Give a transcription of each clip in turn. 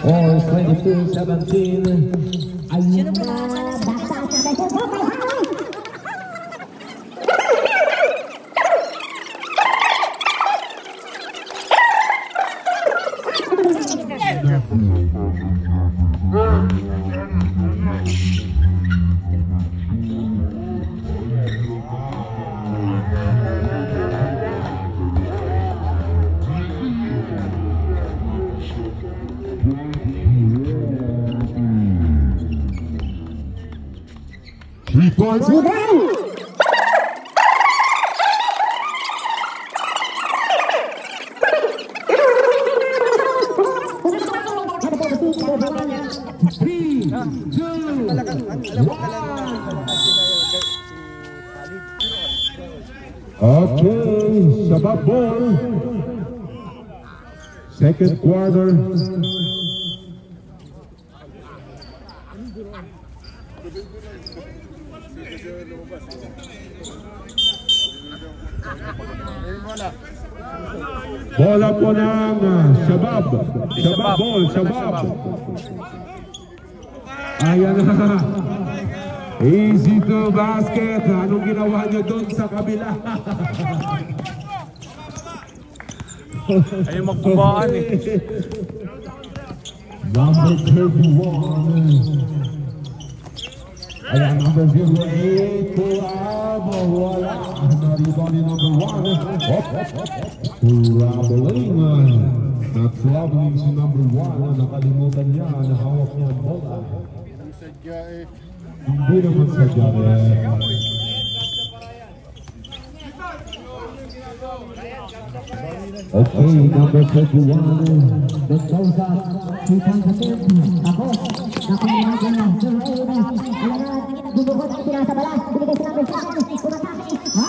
Or 22-17. Sino po nakasama? Points. Okay, Shabab ball. Second quarter. Bola po ng Shabab. Shabab ball, Shabab. Ayan na. Easy to basket. Anong ginawa nyo doon sa kabila? Ayaw magbubaan eh. Number 31. Ayan, number 08. Wala. Na-rebounding number 1. Traveling. Not traveling si number 1. Nakalimutan niya na hawak niya ang bola. Hindi naman sadya eh. Okay, number 31. Mendoza, 2 points attempt. Tapos, nakamagin na. Alam na, bubukot ang pinasa bala. Binigay si number 7. Pumatake. Ha?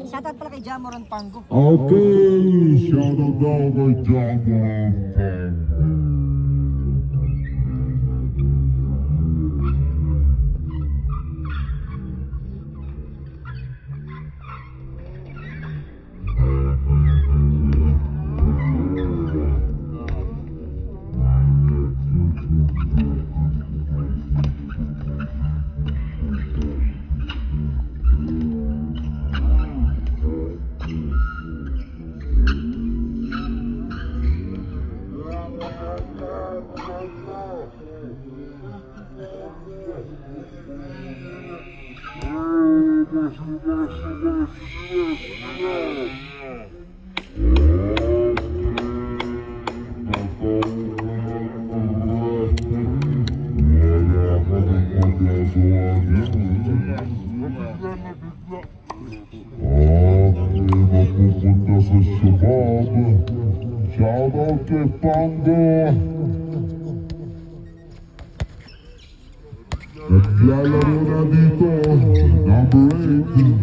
Shoutout pala kay Jamoran Pango. Okay, shoutout daw kay Jamoran Pango. Mapupunta sa Shabab. Shoutout kay Pango. Naglalaro na dito. Number 8.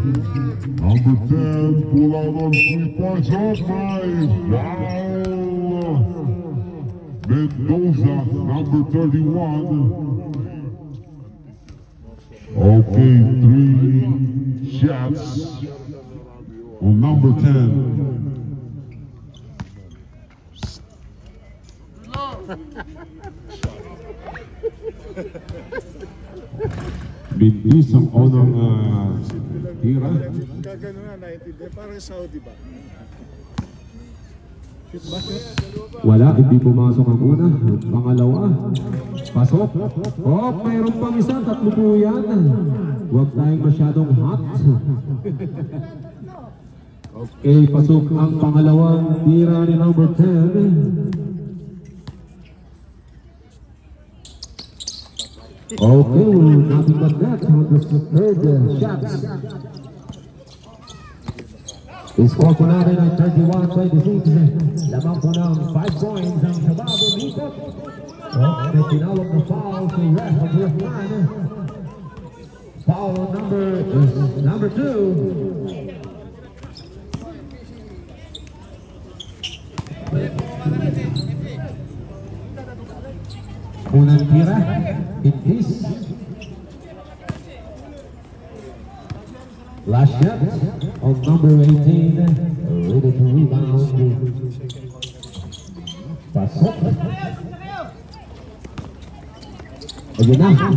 Number 10. Pull out on 3 points. Oh my! Wow! Mendoza. Number 31. Okay, 3 shots on number 10. Bintis ang unang tira. Gagano na, naintindihan. Parang Saudi ba? Shoot ba? Wala, hindi pumasok ang una. Pangalawa, pasok. Oh, mayroon pang isa, tatlo po yan. Huwag tayong masyadong hot. Okay, pasok ang pangalawang tira ni number 10. Okay, nothing but that on the third shot. Score po natin ay 31-26. Lamang po ng 5 points ang Shabab umikot. Okay, tinawag na foul si ref of the line. Foul number 2. Unang tira, Bintis. Last shot on number 18, ready to rebound. Pasok. Again na.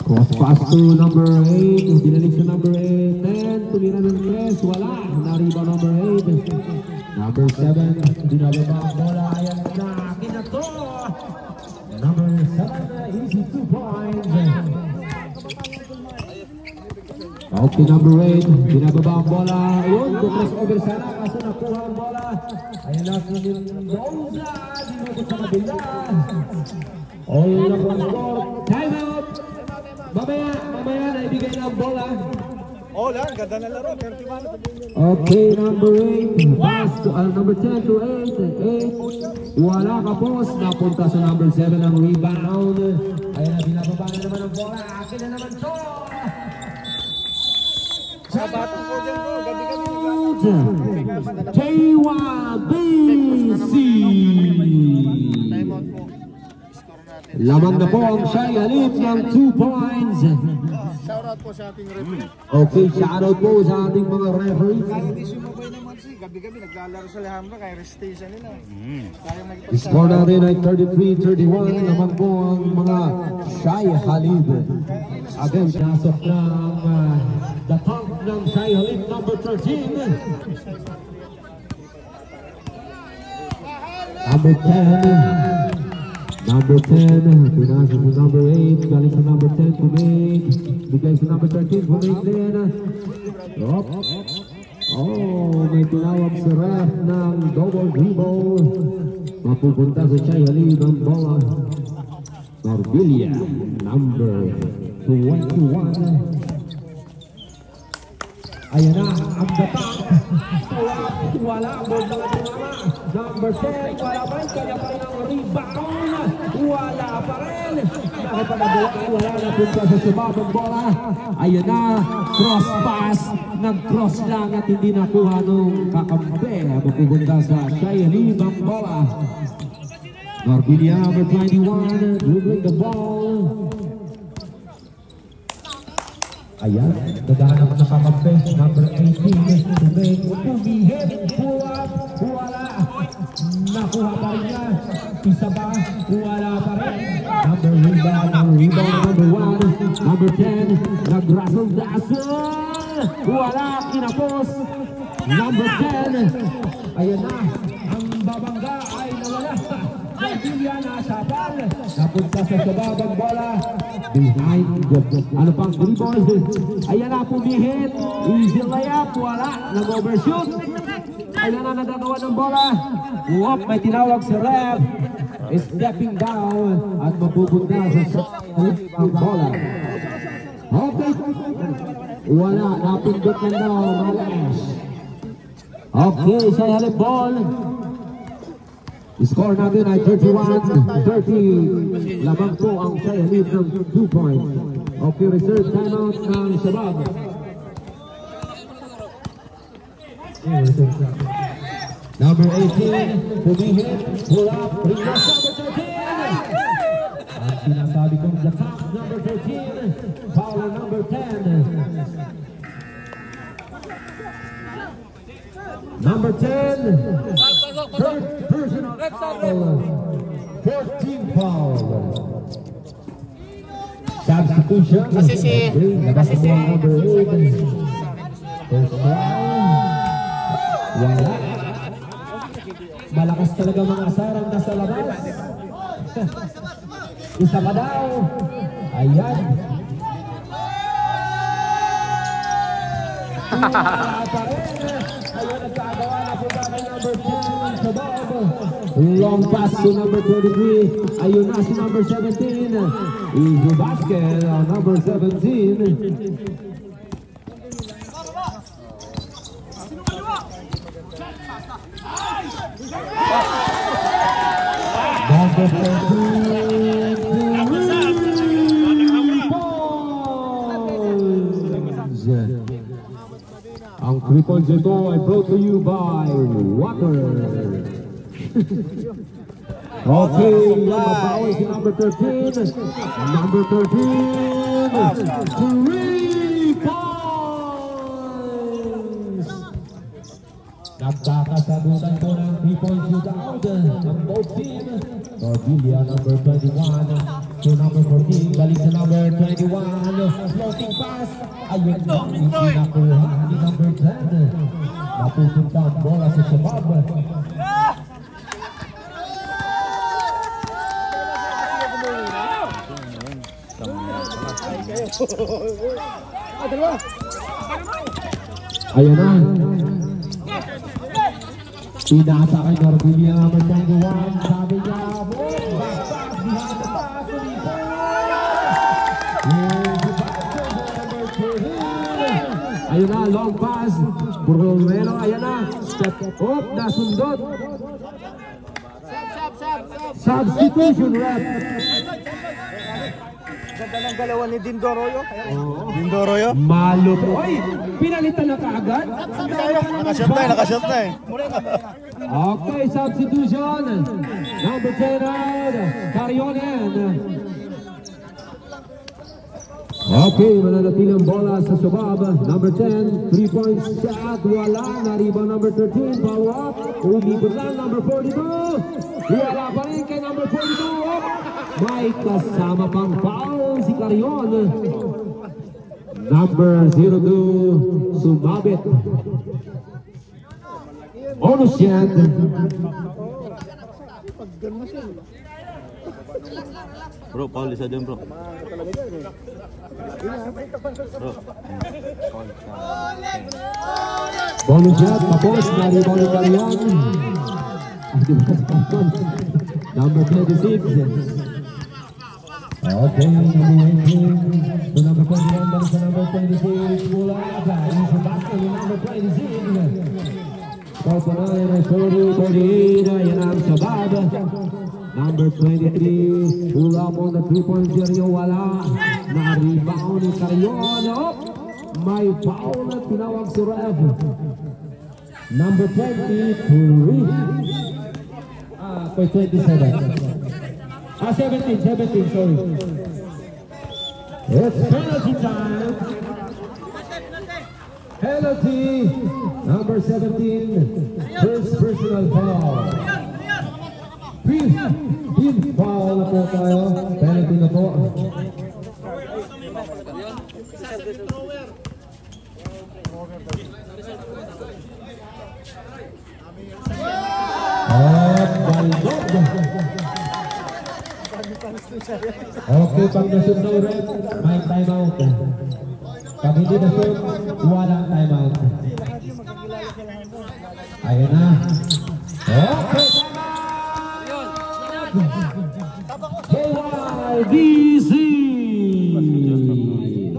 Cross pass to number 8, dinalik sa number 10, tumira ng 3, wala. Na-rebound number 8. Number 7, dinababa ang bola, ayan na, kinato. Number 7, easy 2 points. Okay, number 8, binababa ang bola. Ayun, cross over sana, kaso nakuha ang bola. Ayan na, Mendoza, dinukot sa kabila. All na po ang score. Time out! Mamaya na ibigay na ang bola. Oh, lang, ganda na laro. 31. Okay, number 8, pass to number 10 to 8. Wala ka post, napunta sa number 7 ang rebound. Ayan na, binababa na naman ang bola. Akin na naman to. Sabato po dyan bro, gabi-gabi. KYBC. Timeout po. Score natin. Lamang na po ang Shai Halip ng 2 points. Shoutout po sa ating referee. Okay, shoutout po sa ating mga referees. Kahit hindi sumabay naman si gabi-gabi naglalaro sa Alhambra kaya rest station nila. Score natin ay 33-31. Naman po ang mga Shai Halip. Again, nasok ng the tank ng Shai Halip number 13. Number 10. Number 10, pinasok sa number 8, galing sa number 10 to make, bigay sa number 13 to make din. Oh, may tinawag sa ref ng double dribble. Mapupunta sa Shai Halip ang bola. Norbilia, number 21. Ayan na, ang datak. Wala ang bola ng tumama. Number 10, wala pa rin, kaya pa rin ang rebound. Wala pa rin. Nakipagawa, wala na punta sa Shabab ang bola. Ayan na, cross pass. Nag-cross lang at hindi nakuha nung kakampi. Mapupunta sa Shai Halip ang bola. Norbilia, number 21, dribbling the ball. Ayan, naghahanap na kakampi, number 18, pumihit, pull up, wala, nakuha pa rin niya, isa ba, wala pa rin, number 1, number 10, nag-razzle-dazzle, wala, kinapos, number 10, ayan na, ang babangga ay nawala, Norbilia nasapal, napunta sa Shabab ang bola, behind the ano pang dribble. Ayan na, pumihit, easy layup, wala, nag-overshoot. Ayan na, nagagawa ng bola. Wop, may tinawag si ref, stepping down at mapupunta sa ang bola. Okay, wala, napindot na daw, malas. Okay, Shai Halip ball. Score natin ay 31-30. Lamang po ang Shai Halip ng 2 points. Okay, reserve timeout ng Shabab. Number 18, pumihit, pull up, reverse number 13. Ang sinasabi kong the top number 13, foul number 10. Number 10, third personal foul, 14 foul. Substitution. Kasi number 8. First round. Wala. Malakas talaga mga asarang nasa labas. Isa pa daw. Ayan. Ayun, nagkagawa na po ba kay number 10 sa Bob. Long pass to number 23. Ayun na si number 17. Easy basket on number 17. Number 13. Ang 3 points ito ay brought to you by Water. Okay, mabawi si number 13. Number 13. 3 points. Nagkakasagutan po ng 3-point shootout ng both team. Cordelia, number 21 to number 14. Balik sa number 21. Floating pass. Ayun na, hindi nakuha ni number 10. Napupunta ang bola sa Shabab. Ayan na. Pinasa kay Cordelia, number 21. Sabi niya, ayun na, long pass. Burromero, ayun na. Step up, nasundot. Substitution rep. Ganda ng galawan ni Dindoroyo. Dindoroyo? Malupo. Oy, pinalitan na kaagad. Nakashot na eh. Okay, substitution. Number 10 out, Carionen. Okay, mananatilang bola sa Shabab. Number 10, 3-point shot. Wala na. Rebound number 13. Power up. Umikot lang. Number 42. Wala pa rin kay number 42. May kasama pang foul si Carion. Number 02, sumabit. Bonus shot. Bro, Paul, isa din bro. Bonus shot, tapos dari Bonus Carion. Number 26. Okay, number 18. So number 21 balik sa number 26. Mula aga, yung sa basket yung number 26. Paupunan ay 40-48. Yan ang Shabab. Number 23. Mula mo na 3-point area. Wala. Na-rebound ni Carion. May foul na tinawag si ref. Number 23. 27. 17, sorry. It's penalty time. Penalty. Number 17. First personal foul. Team foul na po tayo. Penalty na po. Balbog. Okay, pag na-shoot na rin, may timeout. Pag hindi na-shoot, walang timeout. Ayun na. Okay, KYDC!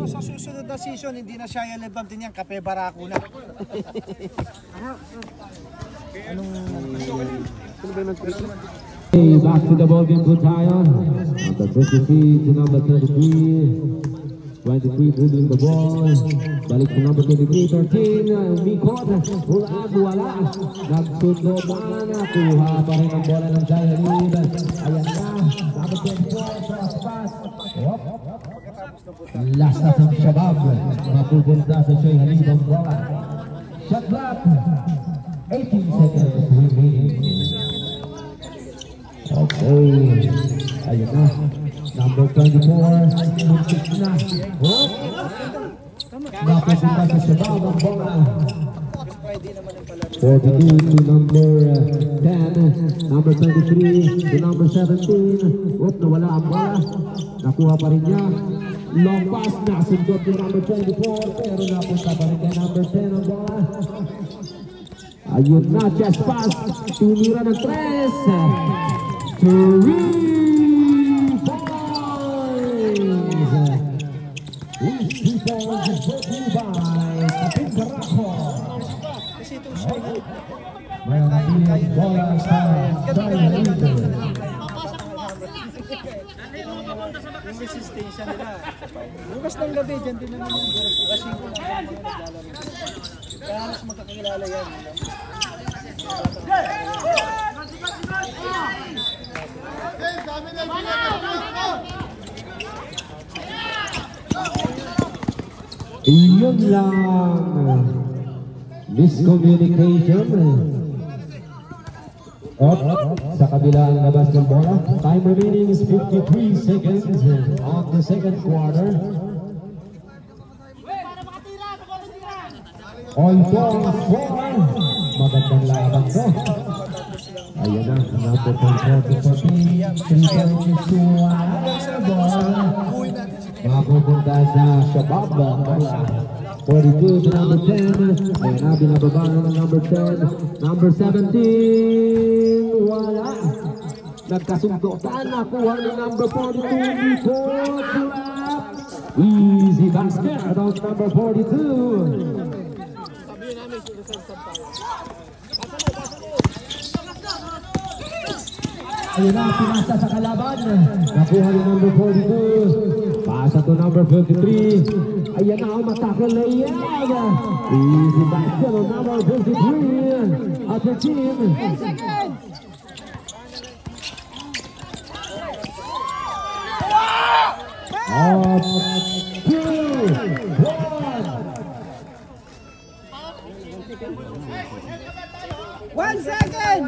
Sa susunod na season, hindi na siya Lebam din yan, Kape Barako na. Back to the ball game for Tayon. Number 23 to number 23. 23 dribbling the ball. Balik to number 23, 13. Mikot. Wala. Nagsudoban. Kuha pa rin ang bola ng Giant Lead. Ayan na. Number 24. Cross pass. Last na sa Shabab. Mapupunta sa Shoy Halid ang bola. Shot clock. 18 seconds remaining. Okay. Ayun na. Number 24, muntik na. Oh! Napapunta sa Shabab ang bola. 42 to number 10, number 23 to number 17. Oop, nawala ang bola. Nakuha pa rin niya. Long pass na sundot ni number 24, pero napunta pa rin kay number 10 ang bola. Ayun na, just pass. Tumira ng 3. 3 points brought by Kaping Caraco. Mayroon bola sa Brian Leader. Yung resistensya nila. Bukas ng gabi, dyan din naman yung kasi ko lang naglalaro. Kaya halos magkakilala yan. Iyon lang. Miscommunication. Up sa kabilang labas ng bola. Time remaining is 53 seconds on the second quarter. All balls for. Magandang laban to. Ayan na, number 14. 3 points to mapupunta sa Shabab. 42 to number 10. Ayan na, binababa na ng number 10. Number 17. Wala. Nagkasundutan. Nakuha ng number 42. Easy basket on number 42. Ayun na, pinasa sa kalaban. Nakuha ni number 42. Pasa to number 53. Ayan na, matakal na iyan. Easy basket on number 53. At the team. 10 seconds! Up, 2, 1. 1 second!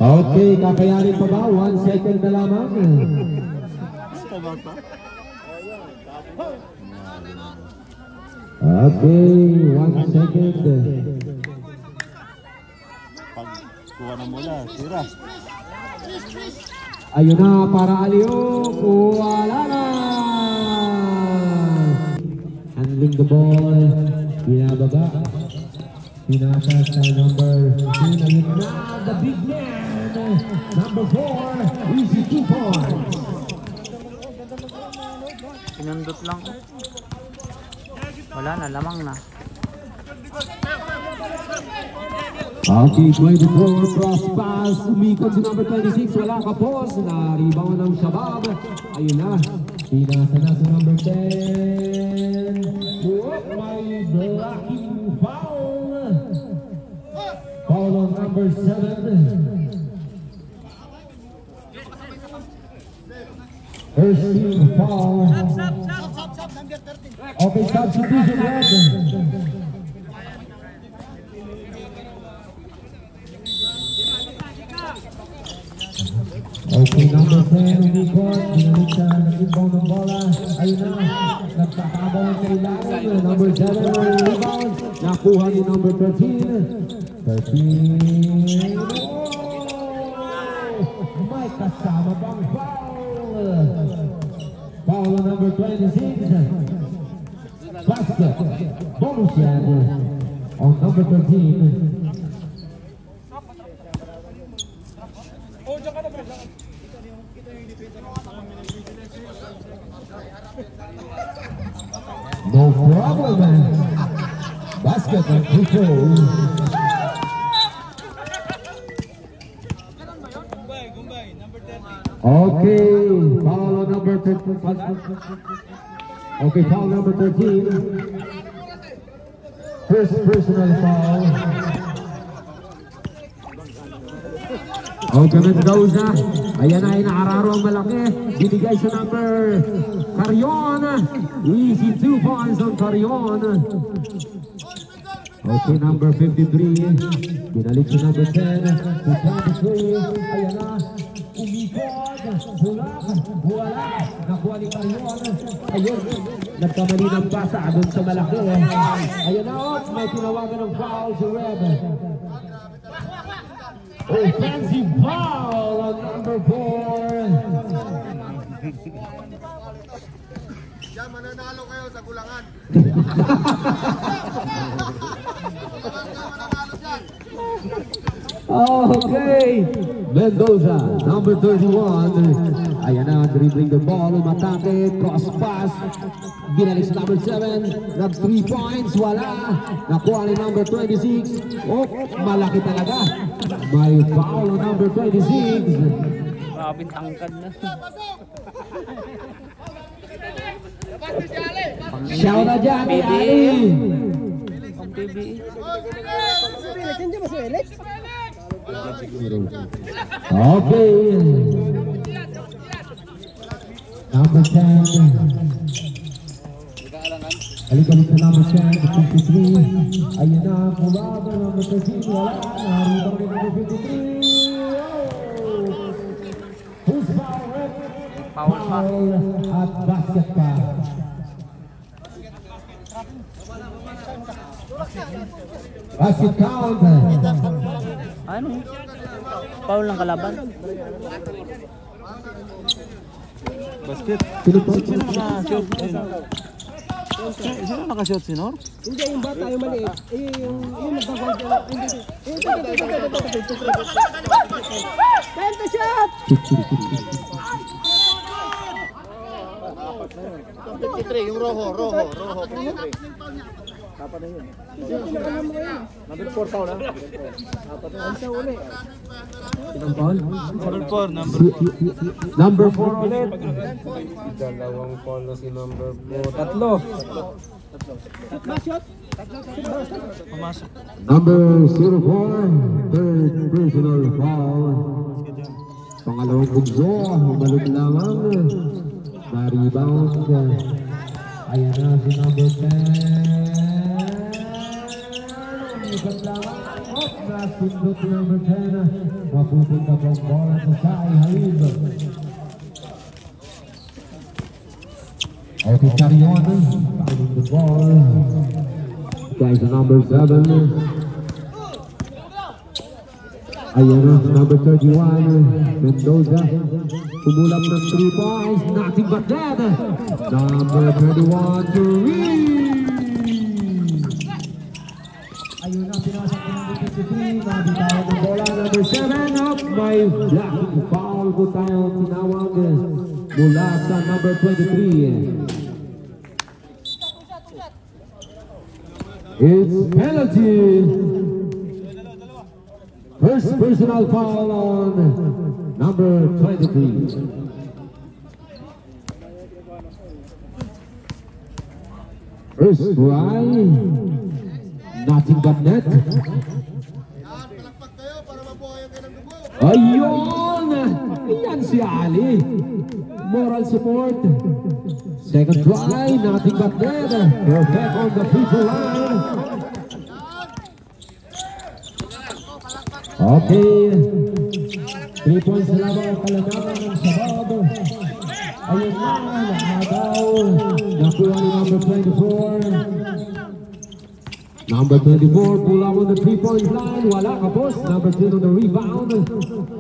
Okay, kakayanin pa ba? 1 second na lamang. Okay, 1 second. Pag kuha ng mula, tira. Ayun na, para Aliok. Wala na. Handling the ball. Pinababa. Pinasa sa number 2. Ayun na, the big man. Number 4. Easy 2 points. Pinundot lang. Wala na, lamang na. Okay, 24 cross pass. Umikot si number 26. Wala ka po. Na-rebound ng Shabab. Ayun na. Pinasa na sa number 10. Oh, may blocking foul. Foul on number 7. First team foul. Okay, substitution red. Okay, number 10, umikot. Binalita, nag-inbound ng bola. Ayun na, nagpakabaw ang kailangan. Number 7, rebound. Nakuha ni number 13. 13. Oh! May kasama bang foul? Foul on number 26. Basket. Bonus yan on number 13. No problem, man. Basket on control. Okay, foul on number 13. Okay, foul number 13. First personal foul. Okay, Mendoza. Ayan na, inaararo ang malaki. Binigay sa number Carion. Easy 2 points on Carion. Okay, number 53. Binalik sa number 10. 23. Ayan na. Umikot. Bulak, wala. Nakuha ni Carion. Ayun, nagkamali ng pasa doon sa malaki. Ayun na, may tinawagan ng foul si Red. Offensive foul on number 4. Diyan, mananalo kayo sa gulangan. Mananalo dyan. Okay, Mendoza, number 31. Ayan na, dribbling the ball, umatake, cross pass. Binalik sa number 7, nag 3 points, wala. Nakuha ni number 26. Oh, malaki talaga. May foul on number 26. Grabe tangkad na. Shout out dyan, Ali. Ang PBE. Okay. Number 10. Halika sa number 10, 53. Ayun na, mula ba number 13, wala. Narito rin number 53. Who's foul? Foul pa. Foul at basket pa. Basket count. Ano? Foul ng kalaban. Basket. Sino Naka-shot. Sino naka-shot, Sinor? Hindi, yung bata, yung maliit. Yung nagbagold na. Penta shot! 53, yung roho. 53. Tapa na yun. Number 4 foul na. Tapa na yun. Sa uli. Ilang foul? Number 4 Number 4 ulit. Dalawang foul na si number 4. Tatlo. Ba shot? Number 04, third personal foul. Pangalawang bugso, humalog lamang. Na-rebound. Ayan na si number 10. Ikat lamang. Nasundot si number 10. Mapupunta pang bola sa Sai Halib. Okay, Carion. Pakinig the ball. Guys, number 7. Ayan na, number 31, Mendoza. Kumulap ng 3 points, nothing but that. Number 31, Turi. Ayun na, pinasok ng number 53. Nabitaw ng bola, number 7. Up, may blocking foul po tayo tinawag mula sa number 23. It's penalty. First personal foul on number 23. First try. Nothing but net. Palakpak kayo para mabuhayan kayo ng dugo. Ayun! Yan si Ali. Moral support. Second try. Nothing but net. Perfect on the free throw line. Okay. 3 points na lamang ang kalanaman ng Sabab. Ayun na, nakagaw. Nakuha ni number 24. Number 24, pull up on the 3-point line. Wala ka, boss. Number 10 on the rebound.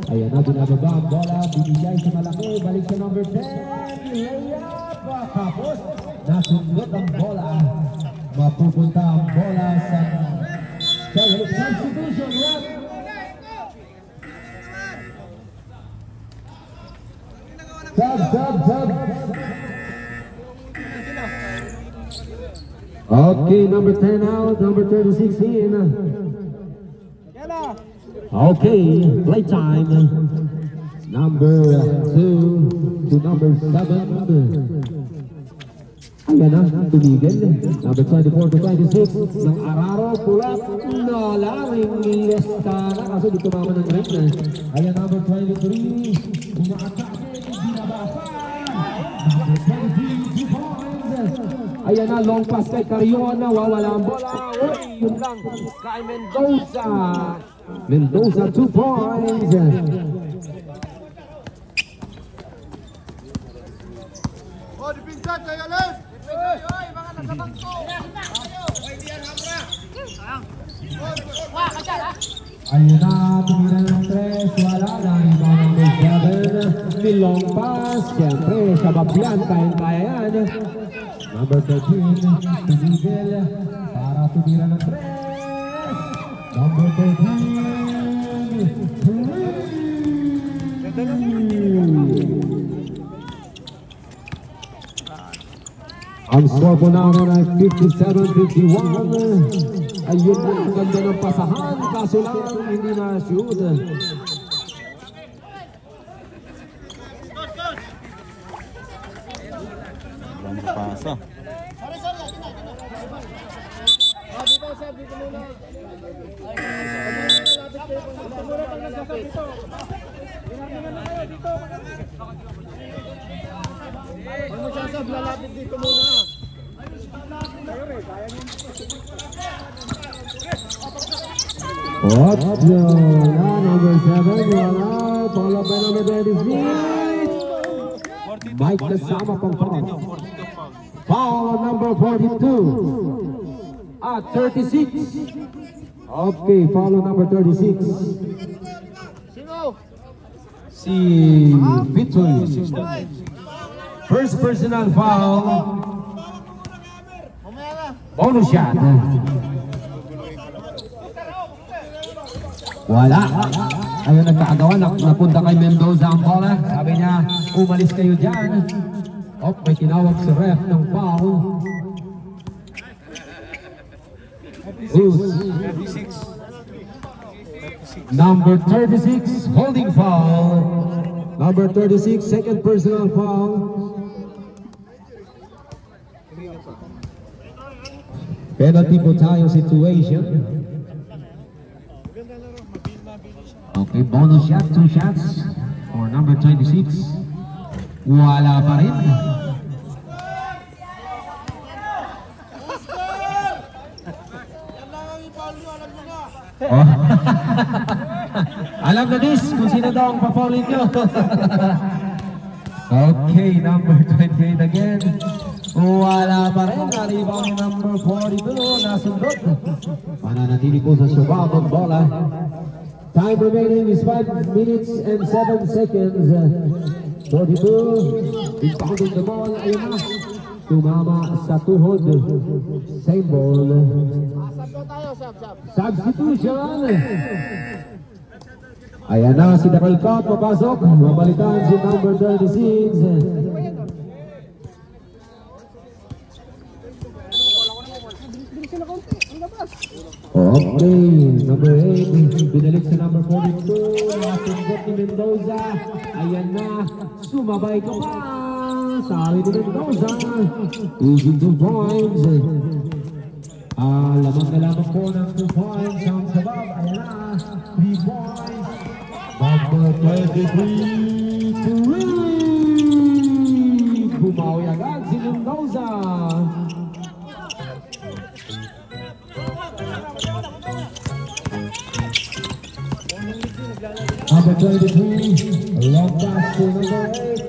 Ayan na, binababa ang bola. Binigay sa malaki. Balik sa number 10. Layup. Tapos, nasundot ang bola. Mapupunta ang bola sa substitution. Sub. Okay, number 10 out, number 36 in. Okay, playtime. Number 2 to number 7. Ayan na, tumigil. Number 24 to 26. Ng Araro, pulat. Nalaring Lestana. Kaso di tumama ng ring. Ayan, number 23. Umaatake, binabasa. Number 23, 2 points. Ayan na, long pass kay Carion. Wawala ang bola. Uy, yun lang. Kay Mendoza. Mendoza, 2 points. Oh, dipinsan kayo, Alex! Ayun na, tumira ng 3, wala na, rebound number 7, nilong pass, siyempre, sa Babian, kaya yan. Number 13, tumigil, para tumira ng 3, number 13, ang score po namin ay 57-51. Ayun po ang ganda ng pasahan, kaso lang hindi na-shoot. Walang mapasa. What? Number 7, wala. Followed by number 26. Mike kasama pang foul. Foul on number 42. At 36. Okay, foul on number 36. Si Victory. First personal foul. Bonus shot. Wala. Ayun, nagkakagawa. Napunta kay Mendoza ang bola. Sabi niya, umalis kayo dyan. Oh, may tinawag si ref ng foul. Number 36, holding foul. Number 36, second personal foul. Penalty po tayo situation. Okay, bonus shot, 2 shots for number 26. Wala pa rin. Oh. Alam na this kung sino daw ang pa-fouling nyo. Okay, number 28 again. Wala pa rin. Na-rebound ni number 42. Nasundot. Mananatili po sa subab ang bola. Time remaining is 5 minutes and 7 seconds. 42. Impounding the ball. Ayun na. Tumama sa tuhod. Same ball. Substitution. Ayan na si Daryl Cott papasok. Mabalitan si number 36. Okay, number 8. Binalik sa number 42. Nasundot ni Mendoza. Ayan na. Sumabay ka pa. Sabi ni Mendoza. Using 2 points. Lamang na lamang po ng 2 points ang sabab. Ayan na, 3 points. Number 23 to read. Bumawi agad si Mendoza. Number 23, long pass to number 8.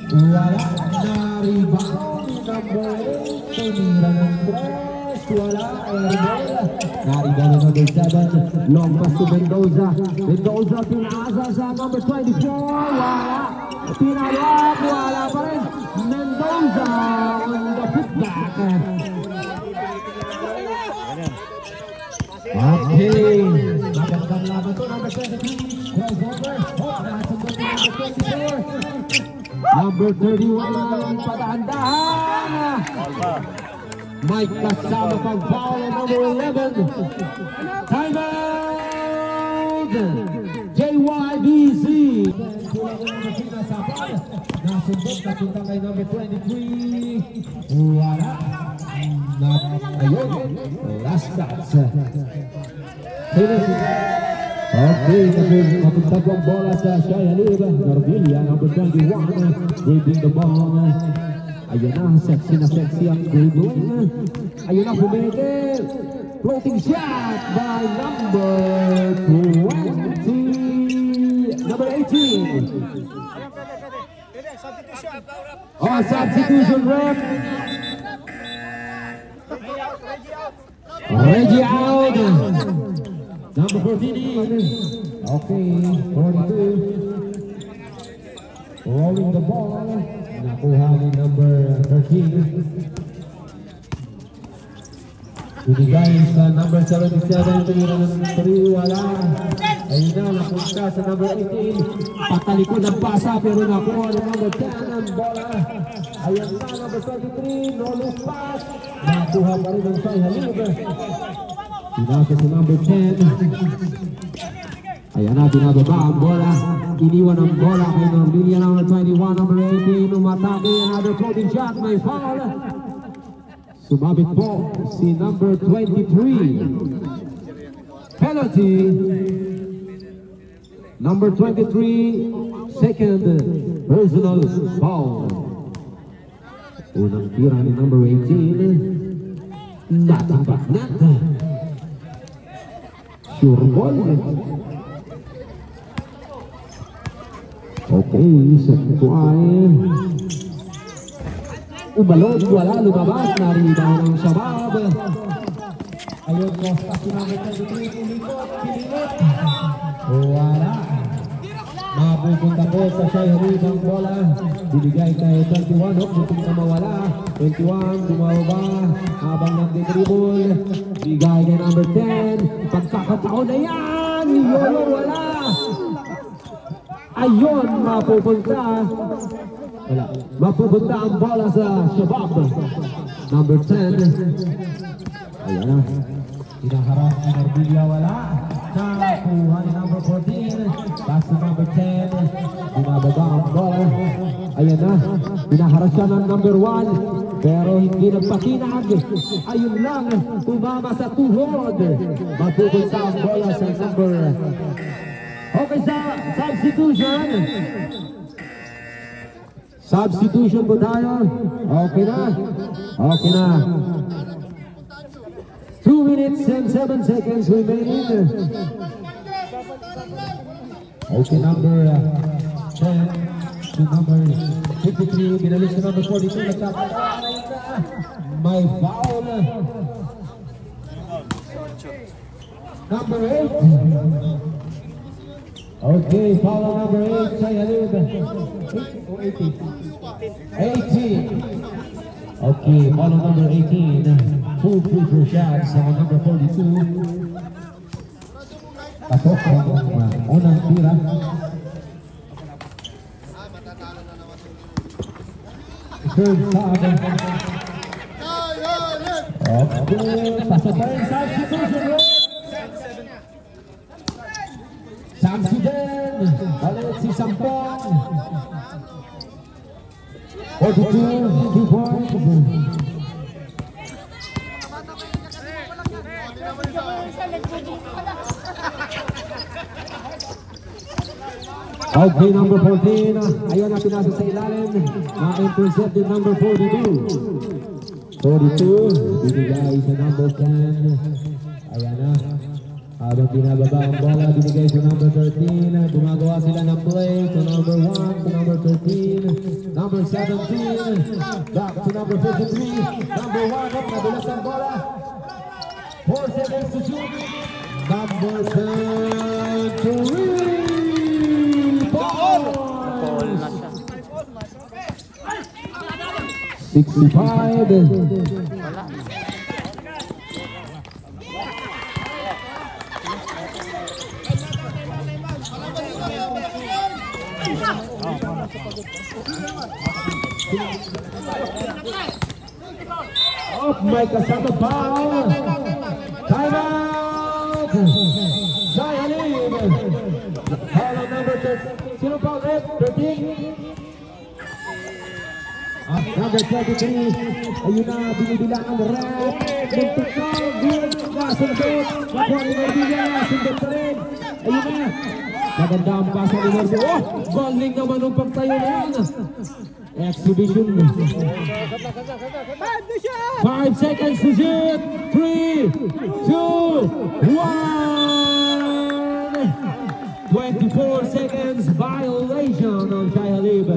Wala na rebound. Number 8, tumira ng 3. Wala, airball. Nariball na number 7. Long pass to Mendoza. Mendoza pinaasa sa number 24. Wala. Pinawag. Wala pa rin. Mendoza on the putback. Okay. Magandang laban to. Number 23. Crossover. Nasundot ni number 24. Number 31. Padahan-dahan. Mike kasama pang foul on number 11. Time out! JYBC. Nasundot na punta kay number 23. Wala. Ayun. Last shots. Okay, mapunta po ang bola sa Shai Halib. Norvilla, number 21. Waving the ball. Ayun na, sexy ang dribbling. Ayun na, pumigil. Floating shot by number 20. Number 18. Oh, substitution ref. Reggie out. Number 14 in. Okay, 42. Rolling the ball. Nakuha ni number 13. Binigay sa number 77. Tumira ng 3. Wala. Ayun na, napunta sa number 18. Patalikod ang pasa pero nakuha ni number 10 ang bola. Ayun na, number 23. No look pass. Nakuha pa rin ang Shai Halib. Pinasa sa number 10. Ayan na, binababa ang bola. Iniwan ang bola kay Norlilia number 21, number 18. Umatake, another floating shot. May foul. Sumabit po si number 23. Penalty. Number 23, second personal foul. Unang tira ni number 18. Natapat net. Sure ball. Okay, second ay ubalog, wala, lumabas, naribaw ng Shabab. Ayun, Costa, sinamit ng 23, pilikot. Wala. Mapupunta po sa Shai Halib ang bola. Binigay kay 21, munting na mawala. 21, bumaba, habang nagdidribble. Bigay kay number 10. Pagkakataon na yan! Yun, wala. Ayun, mapupunta. Wala. Mapupunta ang bola sa Shabab. Number 10. Ayan na. Hinaharap ni Norbilia, wala. Nakuha ni number 14. Pass to number 10. Binababa ang bola. Ayan na. Hinaharap siya ng number 1. Pero hindi nagpakinag. Ayun lang. Tumama sa tuhod. Mapupunta ang bola sa number. Okay, sa substitution. Substitution po tayo. Okay na. Okay na. 2 minutes and 7 seconds remaining. Okay, number 10 to number 53. Binalis sa number 42. May foul. Number 8. Okay, foul on number 8. Shai Halib. 8 or 18? 18. Okay, foul on number 18. Full free shots on number 42. Pasok ang unang tira. Third foul. Okay, pasok pa rin substitution. Samsuden, balik si Sampong. 42, 2 points. Okay, number 14. Ayan na, pinasa sa ilalim. Na-intercept din number 42. 42, binigay sa number 10. Ayan na. Habang binababa ang bola, binigay sa number 13. Gumagawa sila ng play to number 1, to number 13, number 17. Back to number 53. Number 1, nadulas ang bola. 4 seconds to shoot. Number 10 to read. Ball! 65. Off may kasama foul. Time out. Shai Halib. Foul on number 13. Sino foul rep? 13. At number 23. Ayun na, binibilang ang rep. Muntik na, good. Nasundot. Nakuha ni Norbilia. Sundot pa rin. Ayun na. Maganda ang pasa ni Norbilia. Oh, galing naman ang pagtayo na yan. Exhibition. 5 seconds to shoot. 3, 2, 1. 24 seconds violation on Shai Halib.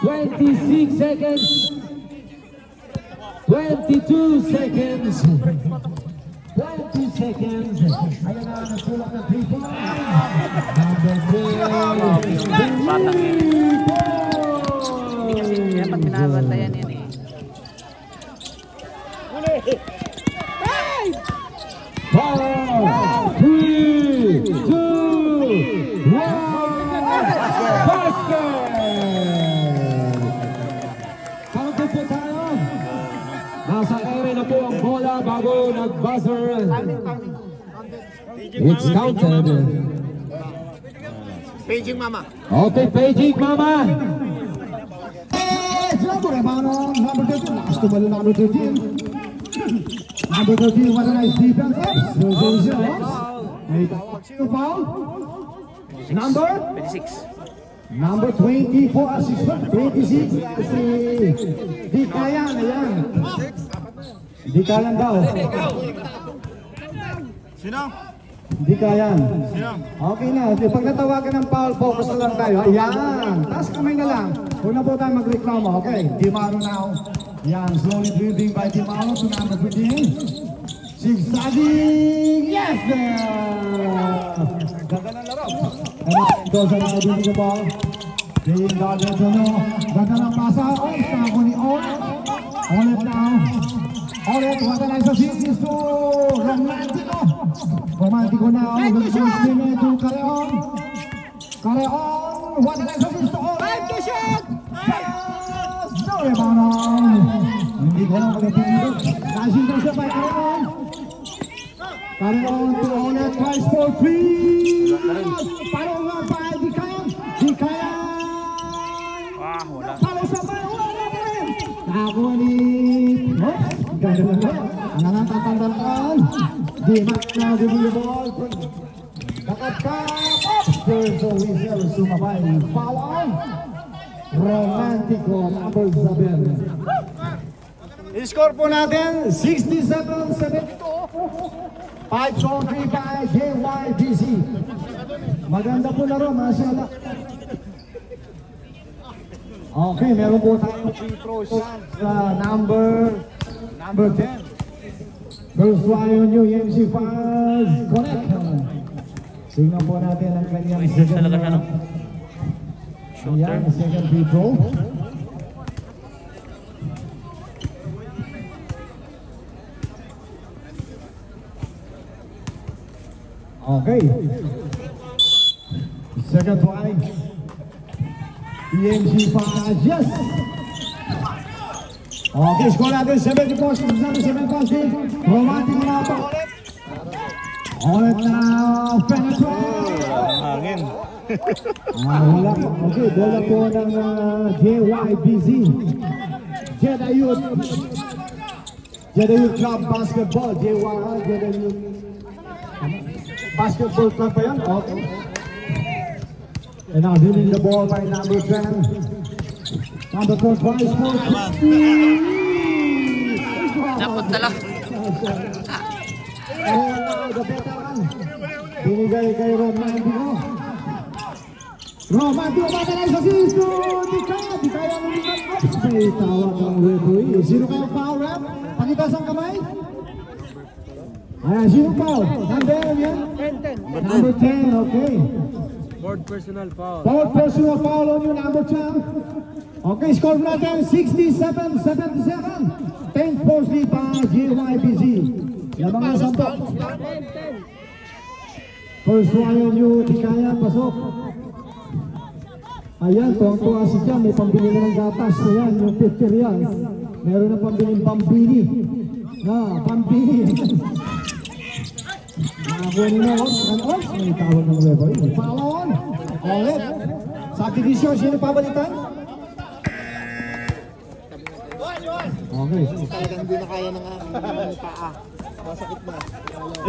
26 seconds. 22 seconds. 20 seconds. Ayan na, nagsulak ng 3 points. Number 12. Hindi kasi dapat binabantayan yan eh. 4, 3, 2, 1, basket! Counted po tayo. Nasa ere na po ang bola bago nag-buzzer. It's counted. Paging mama. Okay, paging mama. Number 13, last to ball, number 13. Number 13, what a nice defense. May tawag sino foul? Number? 26. Number 24, assist 26. Di kaya na yan. Di kaya daw. Sino? Di kaya. Sino? Okay na. Pag natawagan ng foul, focus na lang tayo. Ayan. Taas kamay na lang. Huwag na po tayo magreklamo. Okay. Di Maro now. Yan. Slowly dribbling by Di Maro to number 15. Zigzagging! Yes! Ganda ng laro. Ito sa mga dribbling the ball. Being guarded to no. Ganda ng pasa. Oh, ako ni Olet. Olet now. Olet, what a nice assist is to Romantico. Romantico now. Good first minute to Careon. Careon, what a nice assist to Olet. Right to shoot! No rebound. Hindi ko lang pagkatingin. Dashing down siya by Careon. Careon to Olet, tries for 3. Parang nga pa, di kaya. Di kaya. Parang sa parang wala pa rin. Nakakuha ni... Ganda na lang. Ang nangatandaan. Di na giving the ball. Nakatap. There's a whistle. Sumabay. Foul on. Romantico. Number 7. I-score po natin 67-72. 5 on 3 by JYBC. Maganda po laro. Masyala. Okay, meron po tayong free throw shot sa number 10. First try on you, MC Faz. Connect. Tingnan po natin ang kanyang second free throw. Okay. Second try. EMG Faz, yes! Okay, score natin 70 points. 7 points. Romantic na pa ulit. Ulit na penetrate. Hangin. Wala. Okay, bola po ng JYBZ. Jeddah Youth Club Basketball. Jeddah Youth Basketball Club pa yan? Okay. And now winning the ball by number 10. Number 12, twice for 3. Dapat tala. And now the veteran. Binigay kay Romantico. Romantico, matalas sa sisto. Di kaya mo naman. May tawag ng referee. Sino kayo foul rep? Pakitas ang kamay. Ayan, sino foul? Number 10. Number 10, okay. Board personal foul. Fourth personal foul on you, number 10. Okay, score natin 67-77. 10 points lead pa JYBZ. Yan mga sampok. First one on you, di kaya, pasok. Ayan, tuwang-tuwa si Jan, may pambili na ng gatas. Ayan, yung 50 reals. Meron na pambiling pambili. Pambili. Nakakuha nila, may tawag ng referee. Foul on. Ulit. Sa division, sino pabalitan? Okay. Talagang hindi na kaya ng aking paa. Masakit na.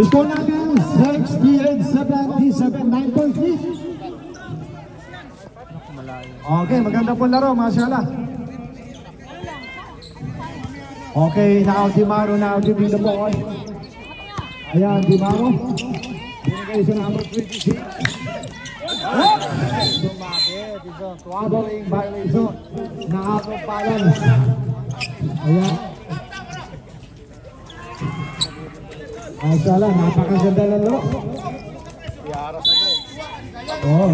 Score natin 68-77, 9 points lead. Okay, maganda po laro, mashallah. Okay, now Di Maro now giving the ball. Ayan, Di Maro. Binigay sa number 26. Sumabit. Troubling violation na out of balance. Ayan. Masala, napakaganda ng laro. Oh.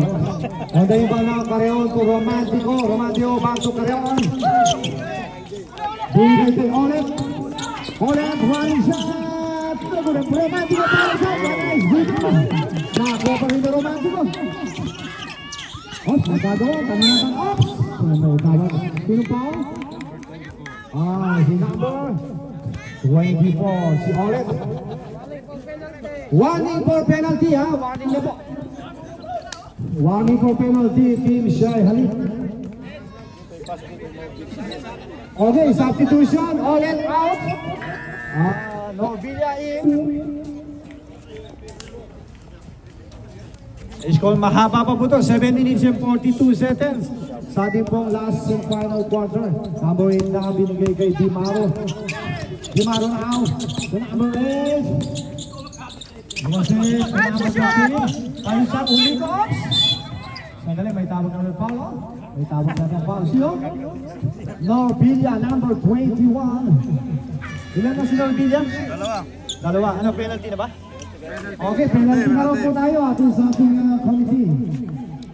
Onda yung bala ng Carreon to Romantico. Romantico back to Carreon. Bigay kay Olet. Olet, one shot. Romantico para sa Nice. Nakakuha pa rin na Romantico. Ops, nagkagawa. Kanina kang ops. May tawag. Sino pa? Si number 24. Si Olet. Warning for penalty ha. Warning na po. Warning for penalty. Team Shai Halip. Okay, substitution. Olet out. Novilla in. Score mahaba pa po ito. 7 minutes and 42 seconds. Sa ating pong last and final quarter. Number 8 na binigay kay Di Maro. Di Maro na out. The number 8. Tayo sa uli ko. Sandali, may tawag na ng foul. May tawag na ng foul. Sino? Novilla, number 21. Ilan na si Novilla? Dalawa. Ano, penalty na ba? Okay, penalty na lang po tayo atin sa ating committee.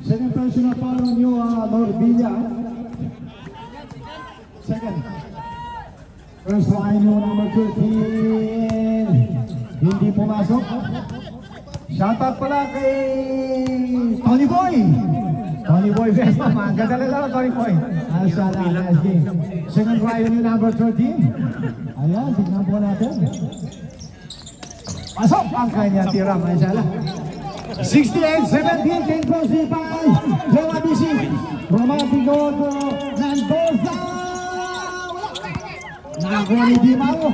Second personal foul on you, Novilla. Second. First line yung number 13. Hindi pumasok. Shoutout pala kay Tony Boy. Tony Boy Vespa. Maganda na lang Tony Boy. Asala, nice game. Second try yung number 13. Ayan, tignan po natin. Pasok ang kanya tira. Asala. 68-17. King Crossy by JYBC. Romantico to Nandoza. Nakakuha ni Di Maro.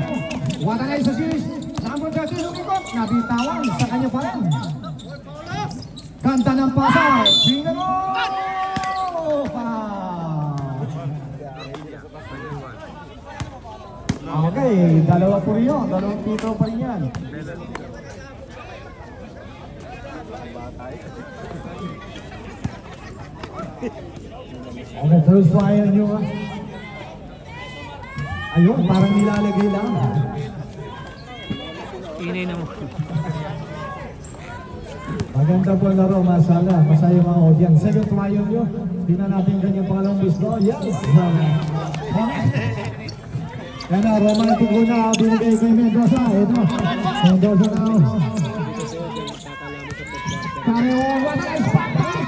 Wata na isa series. Number 13 lumikot. Nabitawan sa kanya pa rin. Kanta ng pasa. Bingano! Okay, dalawa po rin yun. Dalawang tito pa rin yan. Okay, first fire nyo. Ayun, parang nilalagay lang. Inay naman. Maganda po laro, masala. Masaya mga audience. Second trial nyo. Tingnan natin kanyang pangalawang gusto. Yes! Yan na, romantic ko na. Binigay kay Mendoza. Ito. Mendoza na. Carreon. What is backpass?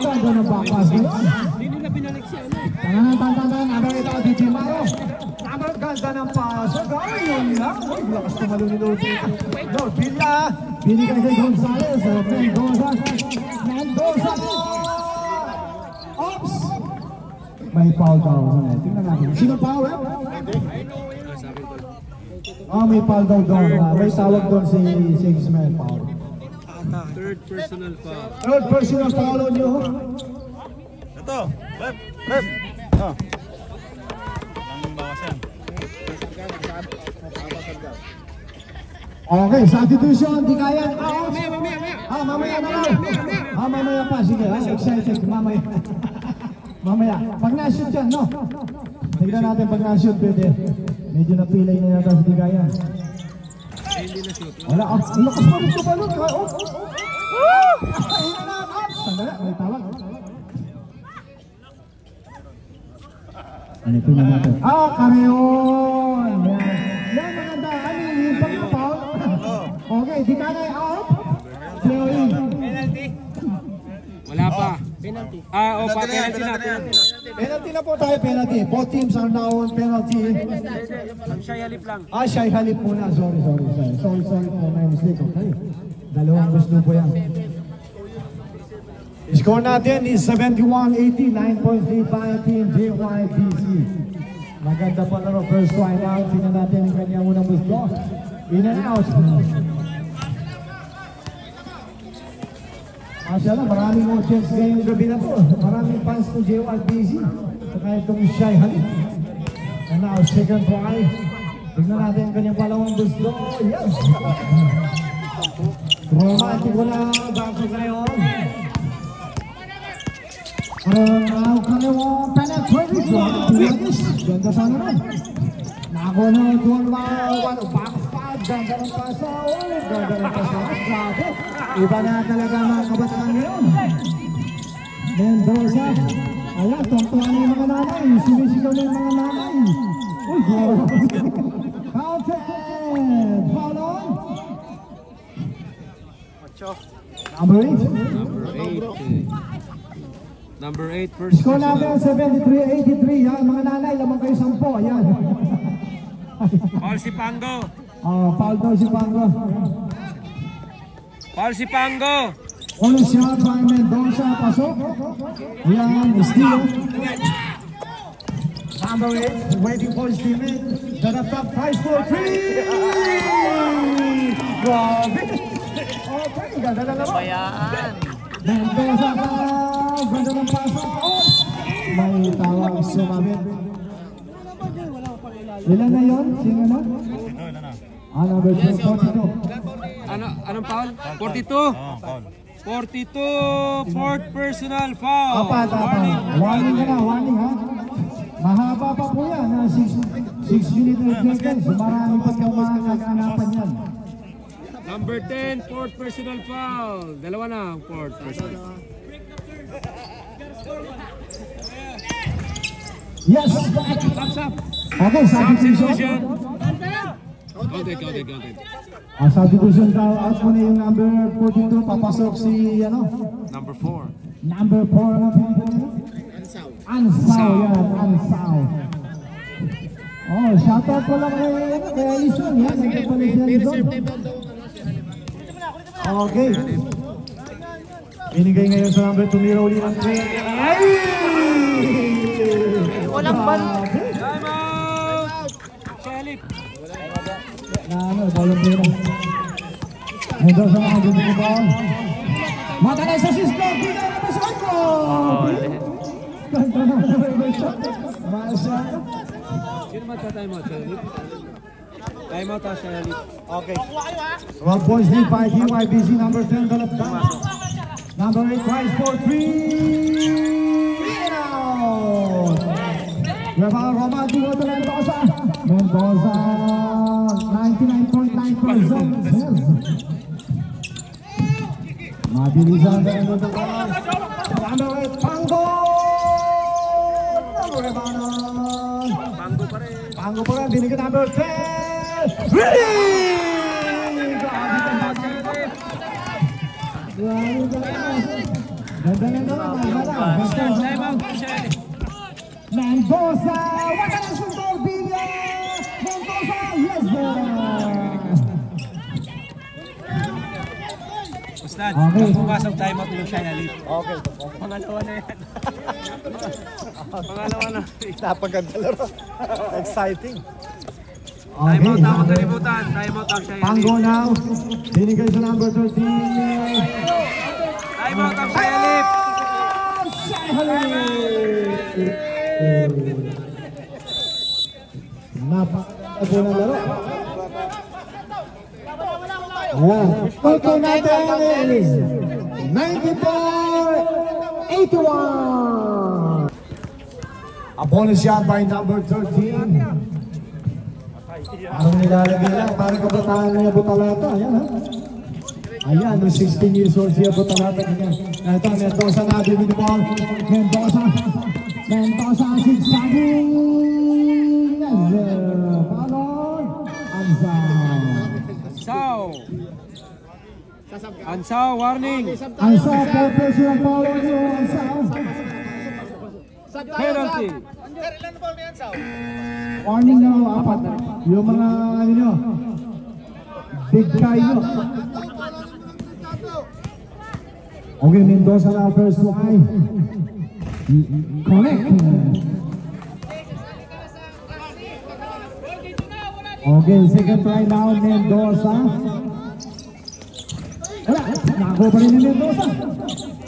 Ganda ng backpass. Hindi na binalik siya. Tangan. Ano ito? Di Maro. Ganda ng paso. Ayun lang. Lakas na malunod dito. Novilla. Binigay kay Gonzales. Mendoza. Ops! May foul daw. Tingnan natin. Sino foul? May foul daw doon. May tawag doon si Sigsman foul. Third personal foul. Third personal foul on you. Ito. Rep. Oh. Ang bawas yan. Okay, substitution, di kaya. Mamaya. Mamaya pa, sige. Excited, mamaya. Mamaya. Pag na-shoot yan, no? Tignan natin pag na-shoot, pwede. Medyo napilay na yata sa di kaya. Wala, lakas pa rin ito balon. Sandali, may tawag. Ano ito na natin? Carreon! Yan, maganda. Ano yung pang-foul? Okay, di ka na out. Play-in. Penalty? Wala pa. Penalty. Penalty na. Penalty na po tayo, penalty. Both teams are now on penalty. Ang Shai Halip lang. Shai Halip muna. Sorry for my mistake. Okay. Dalawang gusto po yan. Score natin is 71-80, 9.35 team JYBC. Maganda pa laro, first line out. Tingnan natin ang kanya unang gusto. In and out. Asya lang, maraming audience ngayong gabi na po. Maraming fans to JYBC. Saka itong Shai Halip. And now, second try. Tingnan natin ang kanyang palawang gusto. Yes! Romantic wala. Bago ngayon. Kaliwang penetrating shot. Ganda sana na. Nakuha doon back five. Ganda ng pasa. Ganda ng pasa. Grabe. Iba na talaga mga kabataan ngayon. Mendoza. Ayan, tungtuan yung mga nanay. Sumisigaw na yung mga nanay. Uy, counted. Foul on. Number 8. Number 8, first Score natin 73-83. Yan, mga nanay, lamang kayo 10. Ayan. Paul si Pango. Foul daw si Pango. Paul si Pango. Only shot by Mendoza. Pasok. Yan, steal. Number 8, waiting for his teammate. The top prize for 3. Grabe. Okay, ganda na naman. Bayaan. Mendoza ka. Ganda ng pasok. May tawag sumabit. Ilan na yun? Sino na? Number 42. Anong foul? 42. Foul. 42, fourth personal foul. Apat. Warning ka na, warning ha. Mahaba pa po yan. 6 minutes and seconds. Marami pa yung mga naganapan yan. Number 10, fourth personal foul. Dalawa na ang fourth personal. Yes! Okay, Substitution. substitution. Counted. Substitution daw. Out mo na yung number 42. Papasok si, Number 4. Number 4 na pinito. Ansaw yan, Ansaw. Shoutout ko lang kay Alison. Yan, nagkapalit si Alison. Okay. Binigay ngayon sa number 2 Miro ulit ng 3. Ay! Walang bal. Time out! Shelip. Balong pera. Mendoza na ang gusto ko. Matalay sa Cisco. Kita na ba sa ko? Kanta na ba shot? Masya. Sino magta-time out? Shelip? Time out Shelip. Okay. 12 points lead by DYBC. Number 10 Galap ka. Number 8 tries for 3. Rafael Romanti go to Mendoza. Mendoza 99.9%. Yes. Mabilisan sa Mendoza. Number 8 Pango. Pango pa rin. Binigyan number 10. Mendoza, what a shooter, Villa! Mendoza, yes, Ustad, Okay. pumasok time out yung Shelip. Okay. Pangalawa na yan. Pangalawa na. Napaganda laro. Exciting. Time out ako kalimutan. Time out ang Shelip. Pango now, binigay sa number 13. Time out ang Shelip. Napakaganda po ng laro. Ayan, total natin is 94-81. A bonus shot by number 13. Anong nilalagay lang? Parang kabataan niya Butalata. Ayan ha. Ayan, no 16 years old siya Butalata. Ito, Mendoza na bibig ball. Mendoza. Mendoza, zigzagging. Yes, Palon. Ansaw, warning. Ansaw, purpose yung Palon yung Ansaw. Penalty. Warning na apat. Yung mga ano nyo, big guy nyo. Okay, Mendoza na first line. Correct. Okay, second try now, Mendoza. Wala, nakakuha pa rin ni Mendoza.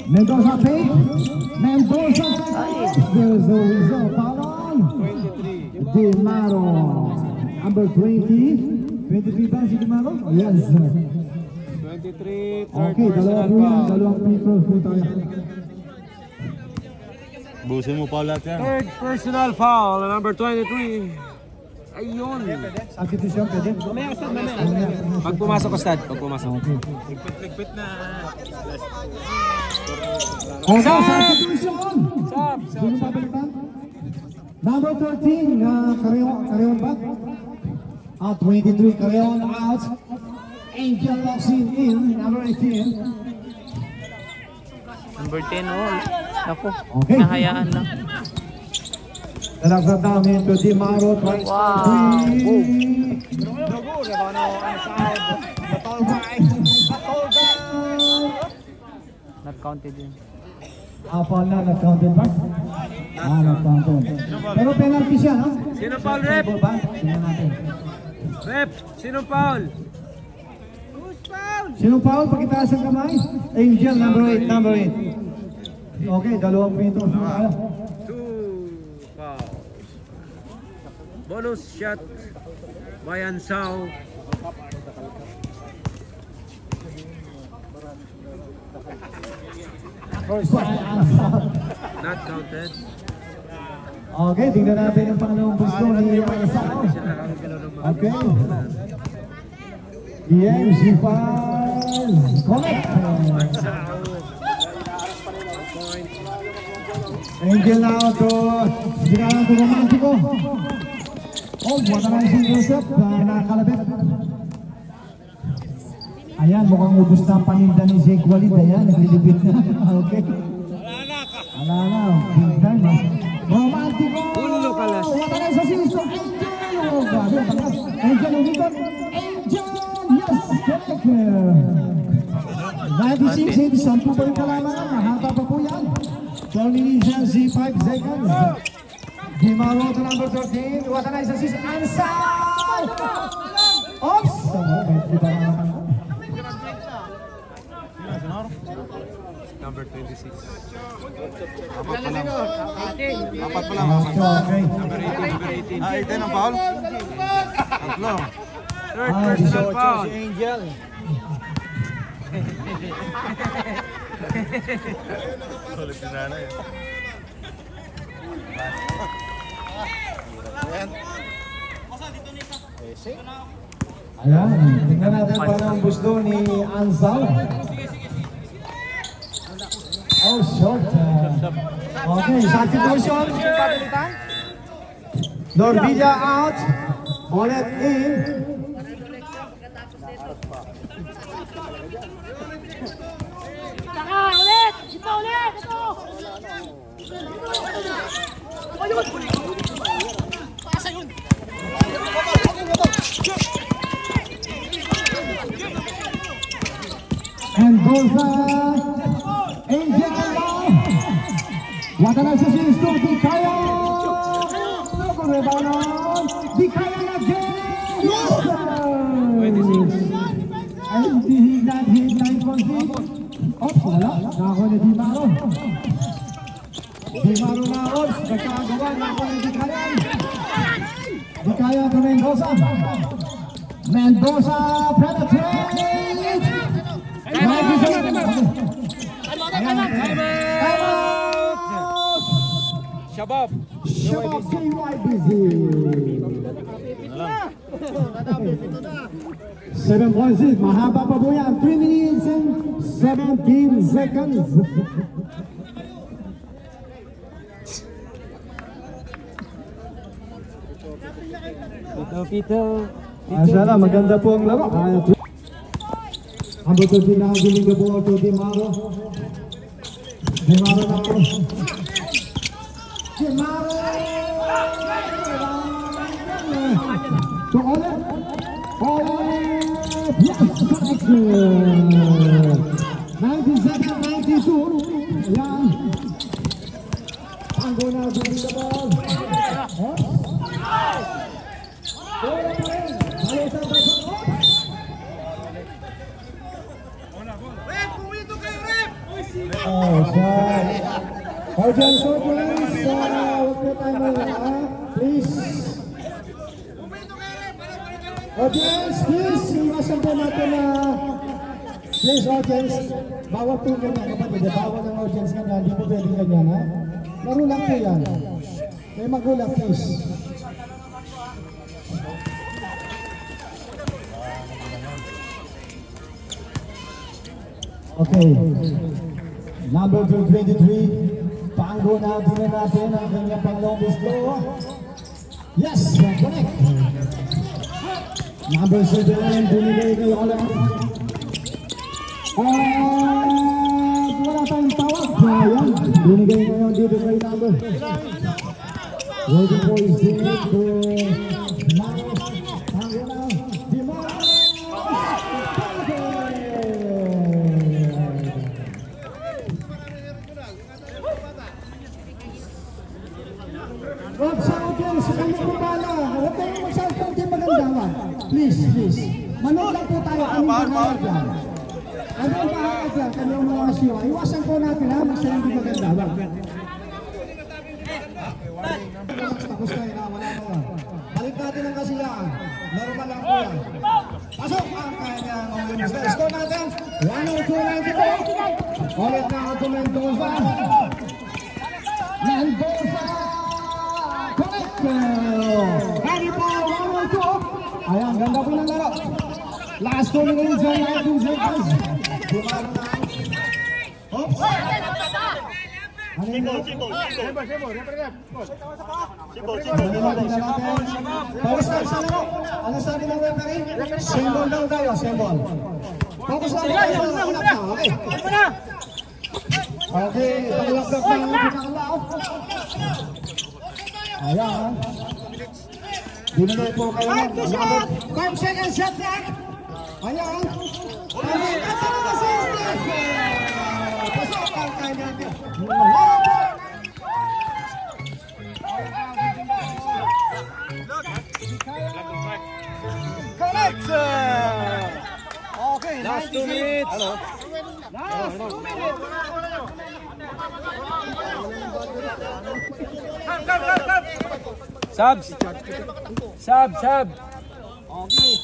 Mendoza fake. Mendoza. There's a result. Palon. Di Maro. Number 20. 23 ba si Di Maro? Yes. 23, third Okay, personal dalawang foul. free throws po tayo. Busin mo pa lahat yan. Third personal foul, number 23. Ayun. Substitution, pwede? Mamaya, Stad, mamaya. Pag pumasok ka, Stad. Pag pumasok. Ligpit na. Substitution! Stop. Sino papalitan? Number 13, Carreon ba? 23, Carreon out. Angel Locsin in, number 18. Number 10 all. Ako, Okay. nahayaan lang. Nalagsak namin to Di Maro. Wow. Not counted yun. Foul na, nag-counted ba? Nag-counted. Pero penalty siya, no? Sino foul, rep? Ba? Tingnan natin. Rep, sino foul? Sinong foul? Pakitaas ang kamay. Angel, number 8, number 8. Okay, dalawang pito. 2 foul. Bonus shot by Ansao. Not counted. Okay, tingnan natin yung pangalawang gusto ni Ansao. Okay. EMC fouls. Correct. Angel now to Sinalang to Romantico. Oh, buwan naman si Joseph na nakakalabit. Ayan, mukhang ubus na ang paninda ni Jake Walid. Ayan, naglilibit na. Okay. Wala na. Big time, ha? Romantico! Ulo kalas. Wala na sa siso. Angel! Oh, grabe. Angel, umigot. Angel! Yes! Correct! 96, 10 pa rin kalaman. Mahaba pa po yan. Tony Janzi, 5 seconds. Di Maro to number 13. Wala na sa siso. Ansal! Oops! Number 26. Apat pa lang. Okay. Number 18. Ah, ito ang foul? Tatlo. Third personal foul. Angel. Sulit na nanay. Ayan, tingnan natin pa ng gusto ni Ansal. Oh, short. Okay, substitution. Norvilla out. Olet in. Saka, ulit! Ito, ulit! Ito! Pasa yun! And goes Angel Alba. Wata na sa sisto. Di kaya. Rebound. Di kaya na again. And he not hit 9.3. Oops, wala. Nakakuha ni Di Maro. Di Maro na oops. Nagkakagawa. Nakakuha ni Di kaya. Di kaya to Mendoza. Mendoza penetrate. Shabab. Shabab KYBZ. 7.6, mahaba pa po yan. 3 minutes and 17 seconds. Pito. Mashallah, maganda po ang laro. Ang buto pinagiling na po ito, Di Maro. Di Maro na po. Di Maro! To Olet. Olet! Yes, correct! 97, 92. Ayan. Ang guna din the ball. Bola pa rin. Balisan pa sa oh, shot. Audience, please. Huwag po tayo mawala. Please. Audience, please. Iwasan po natin na please, audience. Bawal po ganyan kapatid. Bawal ang audience ganyan. Hindi po pwedeng ganyan, ha? Laro lang po yan. Kaya magulang, please. Okay. Number 23. Pango na din natin ang kanyang panglong gusto. Yes! Connect! Number 7. Binigay kay Ola. Wala tayong tawag. Ayan. Binigay ngayon dito kay number. Waiting for his team to Pango na. Dimara! Huwag sa akin, sa kanyang kupala. Huwag kayong magsalpang di magandaman. Please, please. Manood lang po tayo. Anong pahayag yan? Anong pahayag yan? Kanyang mga siyo. Iwasan po natin ha, magsalang di magandaman. Tapos tayo na, wala na yan. Balik natin ang kasiyahan. Normal lang po yan. Pasok ang kanyang Olympics. Score natin. 102-94. Ulit na ang Mendoza. Mendoza! Ready for 1-2. Ayan, ganda po ng laro. Last 2 minutes and 19 seconds. Bumaro na. Oops. Ano yung goal? Focus lang sa laro. Ano sabi ng referee? Symbol daw tayo, symbol. Focus lang tayo sa ulap na. Okay. Okay, pag-ulap na ng pinakalaw. Ayan. Binigay po kayo ng 5 seconds shot clock. Ayan. Ayan. Pasok ang kanyang. Correct! Okay, last 2 minutes. Last 2 minutes. Sub. Okay.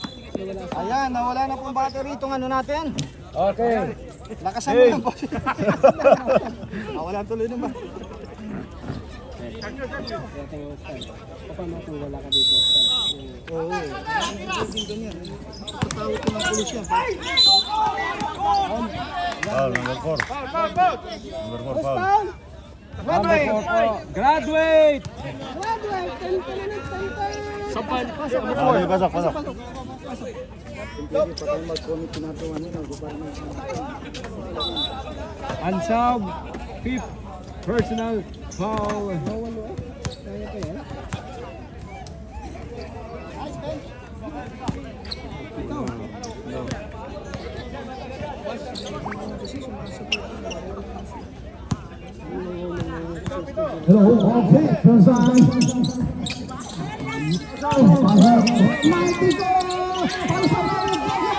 Ayan, nawala na pong battery itong ano natin. Okay. Lakasan mo lang po. Nawala tuloy ng battery. Oo. Tatawag ko ng pulis yan. Foul, number 4. Number 4, foul. Graduate! Pasok. Ansab, 5th personal foul. Hello, okay, Franzan.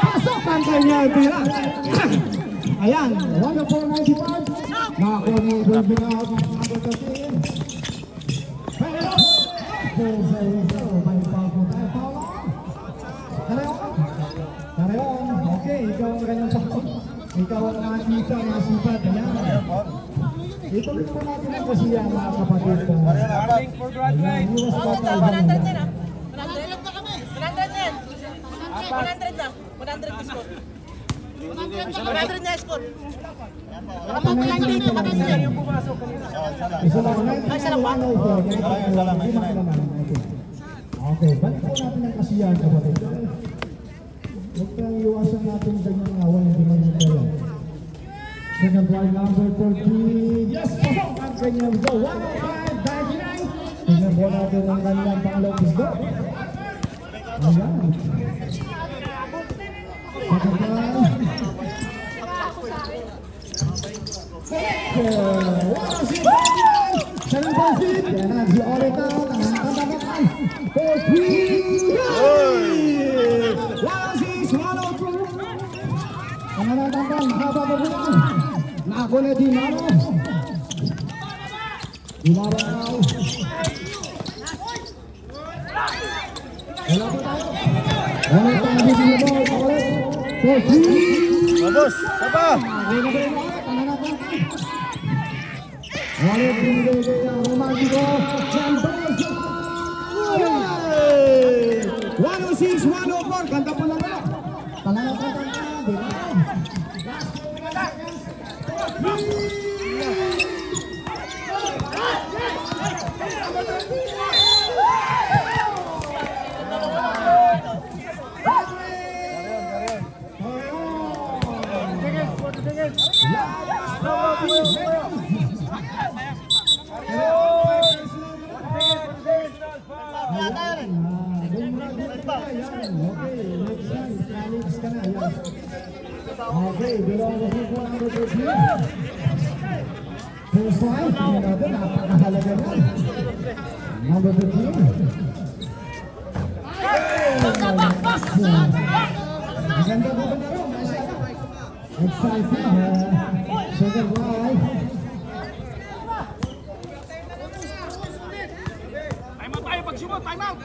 Pasok ang kanyang tira. Ayan, 1-4-95. Nakakuha ni Golden out. Number 13. Pero, may bago tayo. Kareon, okay, ikaw ang kanyang sakot. Ikaw ang nakita, nasipat. Ayan. Ito rin po natin ang kasiyahan mga kapatid. Warning for graduate. 100 din ah. 100 na kami. 100 din. 100 na. 100 na score. 100 na score. Kapag lang dito, 100 yung pumasok. Isa lang. Ay, isa lang ba? Okay, balik po natin ang kasiyahan kapatid. Huwag kang iwasan natin ganyan nga awal hindi man yung pera. Second try number 14. Yes, pasok ang kanyang go. 105-99. Tingnan po natin ang kanyang panglong go. Ayan. Second try. Second pansit. Yan ang si Oreta. Tangan-tangan. 14. 1-6-1-0-2. Tangan-tangan. Mahaba pa po yan. Nako na Dimaro. Dimaro. Wala po tayo. Wala tayo dito na ball. Vamos, sapa. Ulit binigay kaya romantiko. Mendoza! 106-104. Ganda po lang ito. Talangatan ka na. Dito. Okay, bilang ko po ang review. First time, natin napakahalaga na. Number 15. Maganda po ba na rin? Exciting. Second right. Time out tayo pag-sumot, time out!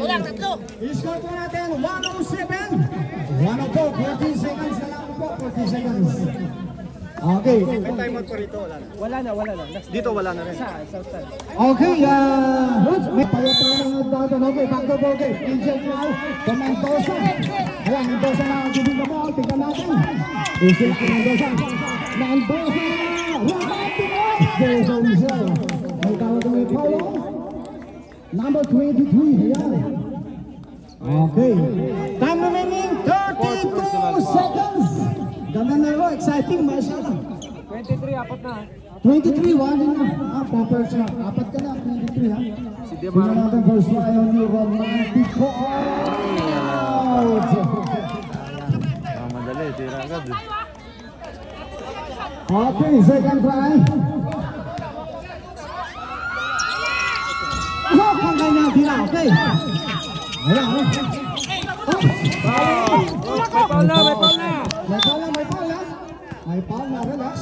Ulang, tatlo. I-score po natin 107. 104, 14 seconds na lang po, 40 seconds. Okay. May time out pa rito, wala na. Wala na. Dito wala na rin. Okay, may payapang ng dato. Okay, back to ball game. Angel Clow, from Mendoza. Ayan, Mendoza na ang tubig na ball. Tignan natin. Isil si Mendoza. Mendoza! There's a result. May tawag ng Paulo. Number 23, ayan. Okay. Time remaining 32 seconds. Ganda na ro, exciting, mashallah. 23, apat na. 23, 1 din na. Proper siya. Apat ka na, 23 ha. Tingnan natin first try on you, Romantico. Out! Madali, tira agad. Okay, second try. Ang kanyang tira, okay. Ayan, oh. May paul na. May paul na, relax.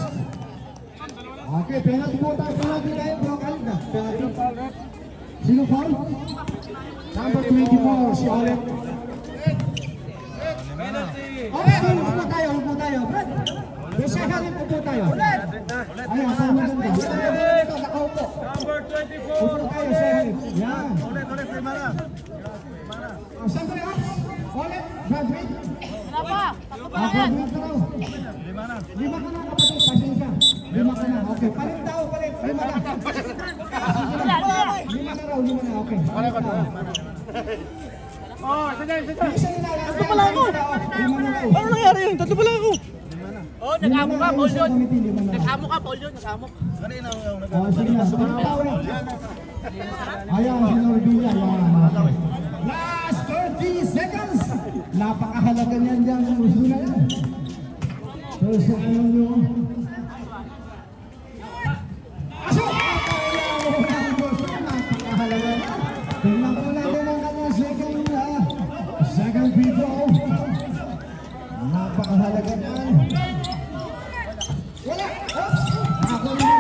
Okay, penalty po tayo, penalty tayo, bro, kalga. Penalty. Sino foul? Number 24, si Olet. Okay, huwag po tayo, Brad. Desehanin po tayo. Ayan, saan mo ganda? Ito, nakaupo. Number 24. Upo tayo, sehanin. Yan. Ulit, Primara. Saan ko na? Olet, graduate. Kenapa? Graduate ka raw. Lima ka na, kapatid. Pasensya. Lima ka na. Okay, palit daw, palit. Lima na. Lima na raw, lima na. Okay. Oh, sige. Tatlo pala ako. Lima na raw. Ano nangyari yun? Tatlo pala ako. Oh, nag-amo ka, Paul yun. Lima na. Nag-amo ka, Paul yun. Nag-amo. Oh, sige na. Ayan, sinurvilla. Ayan. Last 30 seconds. Napakahalaga niyan dyan. First ano nyo. Asok! Napakahalaga. Tingnan ko natin ang kanyang second free throw. Napakahalaga niyan. Wala! Ako yung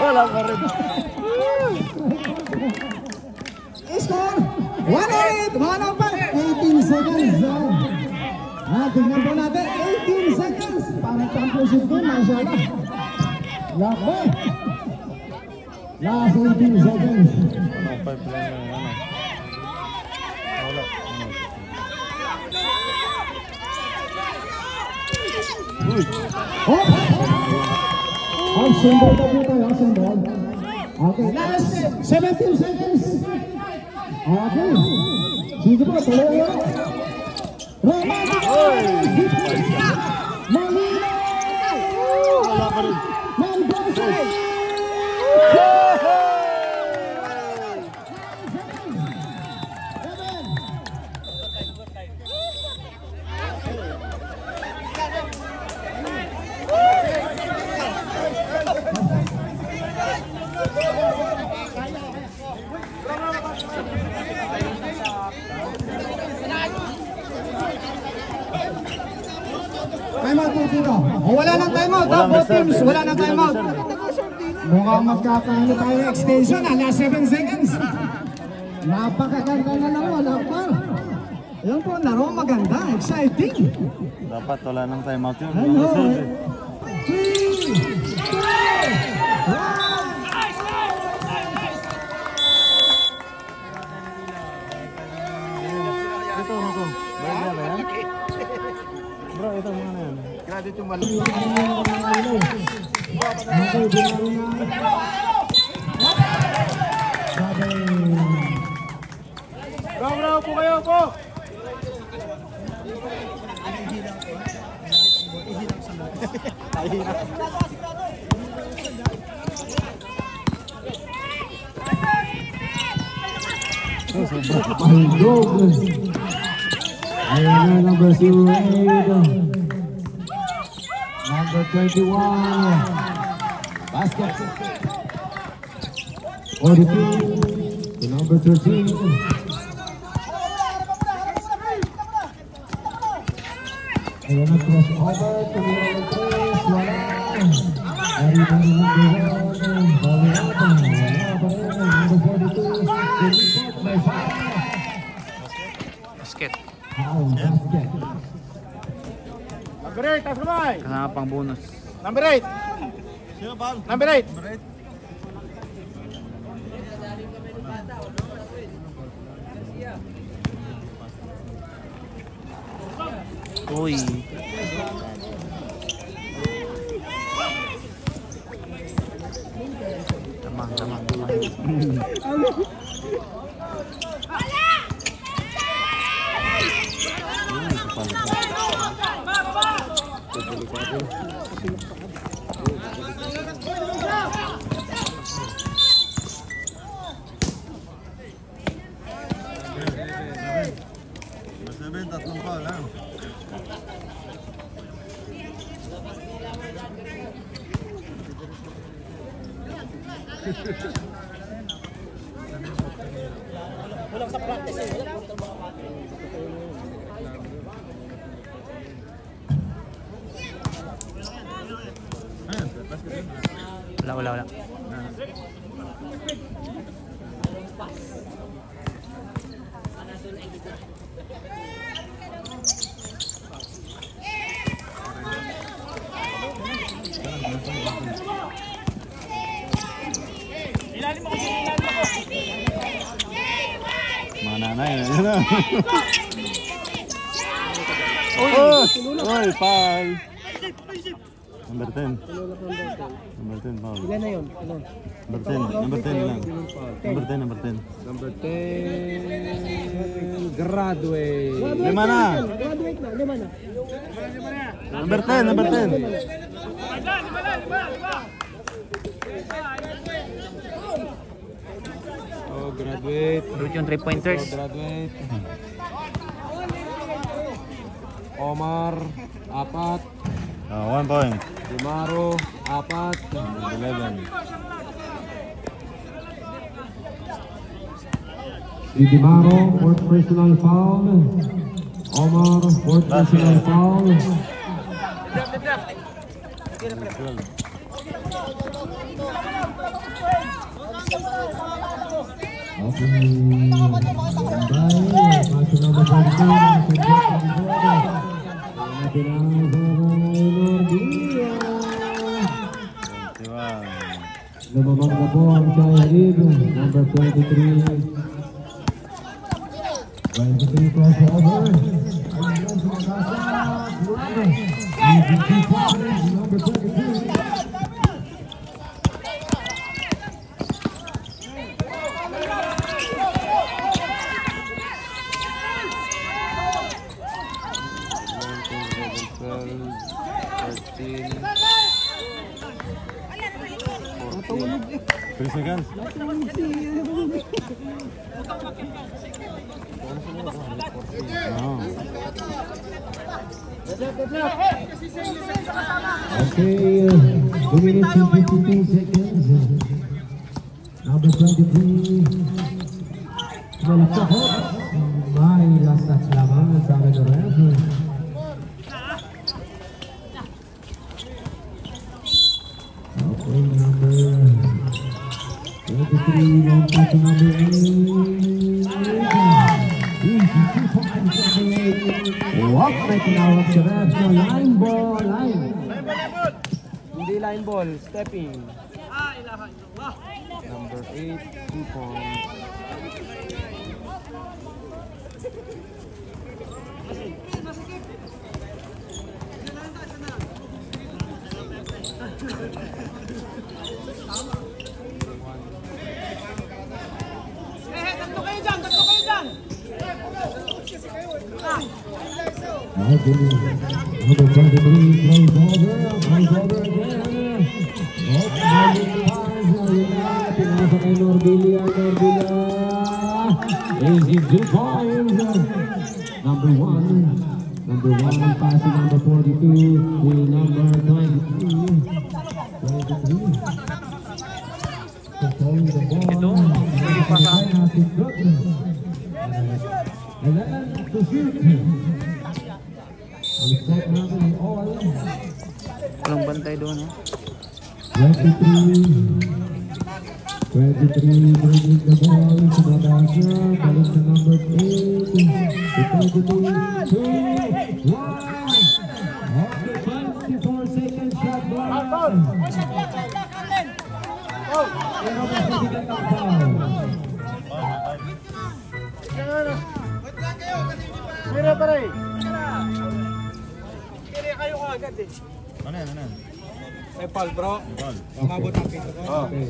Wala pa rin. Score! 1-8! 18 seconds. Tingnan po natin. 18 seconds. Para championship game, mashallah. Lako. Last 18 seconds. Pipe lang yan. Wala. Symbol na po tayo, symbol. Okay, last 17 seconds. Okay. Sige po, tuloy yun. Romantico! Malino! Mendoza! Time out po dito. Wala nang time out. Both teams, wala nang time out. Mukhang magkakaano tayo ng extension, last 7 seconds. Napakaganda na laro, Lakbar. Ayun po, laro maganda, exciting. Dapat wala nang timeout yun. Ano? 3, 2, 1. Ito, ano to? Bayad na ba yan? Bro, ito mga na yan. Credit yung balik. Bro, po kayo po. Mahindog. Ayan na, number 08. Number 21. Basket. 42 to number 13. Ayan na, crossover to number 3. Wala. Dari number 1. Bawin natin. Wala pa rin. Number 42. Basket. Basket. Number 8, taas kamay. Kasama pang bonus. Number 8. Number 8. Uy. Tamang. Masabi, tatlong pa lang. Walang sa practice eh. Wala. Mga nanay, yun na. Oy, foul. Number 10. Number 10, foul. Ilan na yun? Number 10 lang. Number 10. Number 10. Graduate. 5 na. Graduate na. 5 na. Number 10. Oh, graduate. Root yung 3-pointers. Graduate. Omar, 4. 1 point. Dimaro, 4. 11. Si Dimaro, 4th personal foul. Omar, 4th personal foul. Okay. Masuk number 22. Lumabang na po ang Shahid, number 23. 23 crossover. Ayun, sumakasa. Number 22. Seconds. Okay, 2 minutes and 52 seconds. Number 23. Malakot. May last touch lamang sa amin na ref. Okay, number 23, long pass to number 8. Walk na tinawag sa ref na line ball, line. Hindi line ball, stepping. Number 8, 2 points. Tatlo kayo dyan! Tatlo kayo dyan! Number 23 plays over again. Pinasa kay Norbilia. Easy 2 points. Number 1 passing number 42 to number 23. Controlling the ball. And then to shoot. Walang bantay doon, ha? 23 bringing the ball to Madasa, balik sa number 8, to 22, 2, 1. After 24 seconds, shot block. Pero masabigan ng foul. Mira pare. Kaya kayo ka agad eh. Ano yan? May foul, bro. Mabot ang pito ko. Okay.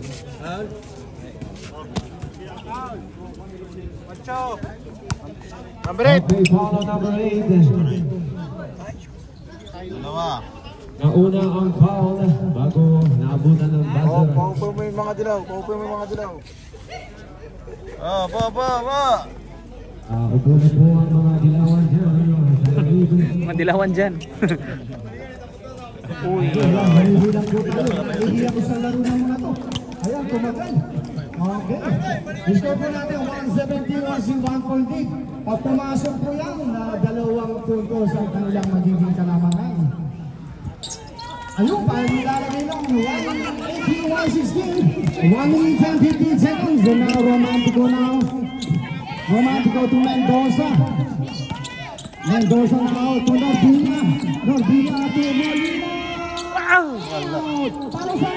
Macho. Number 8. Okay, foul on number 8. Dalawa. Nauna ang foul bago naabutan ng buzzer. Paupo mo yung mga dilaw. Upo na po ang mga dilawan dyan. Madilawan dyan. Uy. Halibilang po tayo. Naiiyak ko sa laro ng mga to. Ayan, tumagal. Okay. Score po natin 170-1 Pag pumasok po yan, dalawang puntos ang kanilang magiging kalamangan. Ayun, parang nilalagay lang. 118-116. 1 minute and 15 seconds. And now, Romantico now. Romantico to Mendoza. Mendoza now to Norbina. Norbina to Molina. Para sa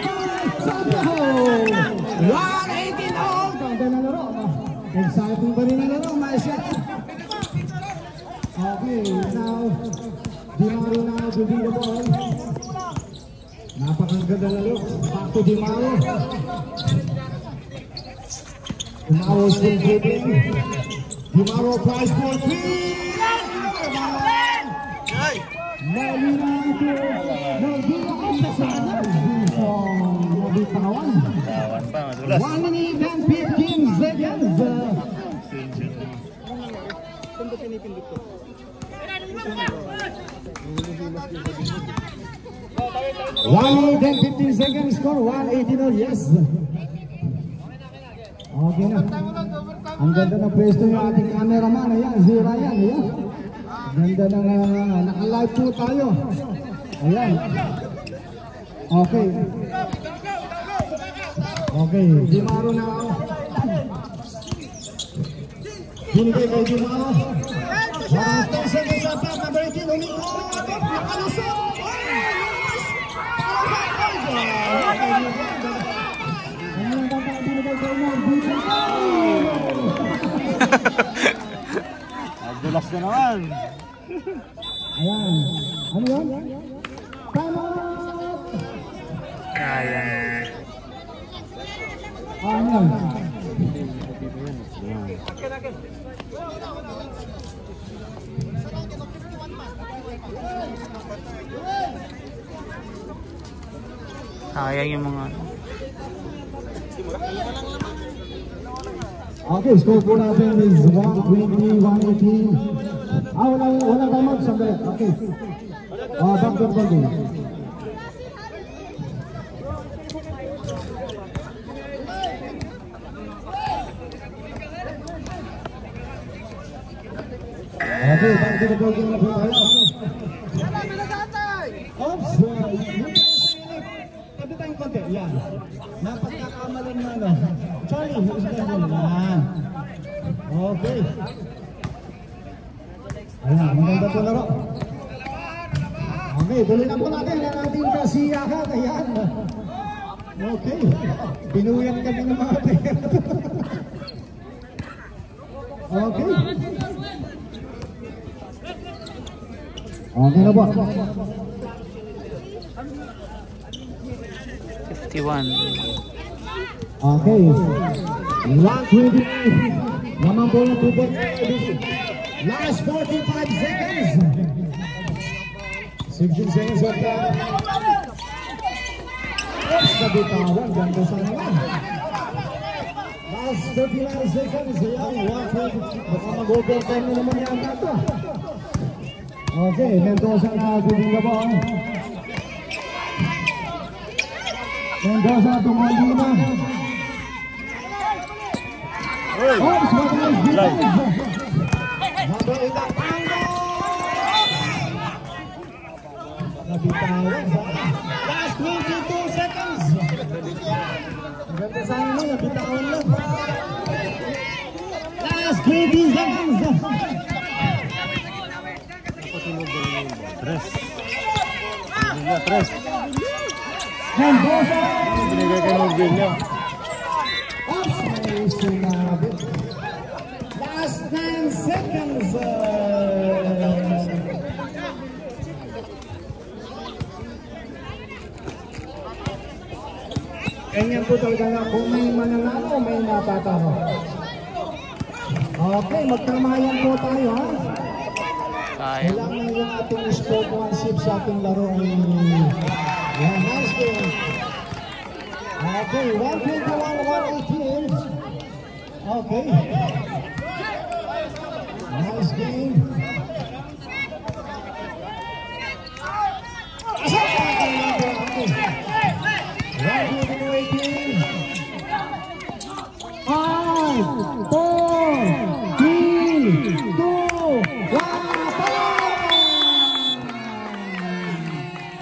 Santiago. 118 all. Ganda na laro. Exciting pa rin na laro, Maesya. Okay, now, Di Mario now to the ball. Napakaganda na laro. Back to Di Mario. Di Mario still dribbling. Di Mario tries for 3. Molina to Norbina sa sana. Nabitawan. 1 minute and 15 seconds. Saan pinipindot ko? 1 minute and 15 seconds score, 118 all, yes. Okay na. Ang ganda ng pwesto yung ating cameraman. Ayan, si Ryan. Ayan. Ganda ng naka-live po tayo. Ayan. Okay. Okay, Di Maro na ako. Binigay kay Di Maro. 10 seconds at top, number 18, umikot. Nakalusot. Dulas na naman. Ayan. Ano yun? Time out! Kaya. Ano yun? Sayang yung mga ano. Okay, score po natin is 120, 118. Wala time out, sabi. Okay. Back to the game. Okay, back to the game na po tayo. Oops! Tabi tayong konti. Yan. Napagkakamalan na ano. Charlie. Ayan. Okay. Ayan, maganda po laro. Okay, tuloy na po natin ang ating kasiyahan. Ayan. Okay. Binuyang kami ng mga pera. Okay. Okay na po. 51. Okay. 128. Naman po yung tubot. Last 45 seconds. 16 seconds of time. Oops, nabitawan. Ganda sa naman. Last 39 seconds. Ayan, 120. Baka mag-overtime na naman yan dito. Okay, Mendoza na bibigla po. Mendoza tumali na. Oops, mag-nice defense. Mabait ang tango. Nabitawan. Last 22 seconds. Ganda sana mo, nabitawan lang. Last 20 seconds. Tres. Mendoza. Binigay kay Norville niya. Oops, may sinabi. Last 10 seconds. Ganyan po talaga na kung may mananalo, may napatalo. Okay, magkamayan po tayo ha. Sayang. Kailangan yung ating sportsmanship sa ating laro ay yan, nice game. Okay, 121, 118. Okay. Nice game. Five, four, three, two, one.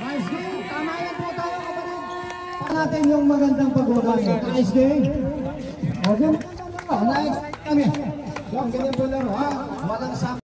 Nice game. Tama yan po tayo, kapatid. Para natin yung magandang pagbabay. Nice game. Okay, magandang laro. Nice kami. Yung ganyan po laro, ha? Walang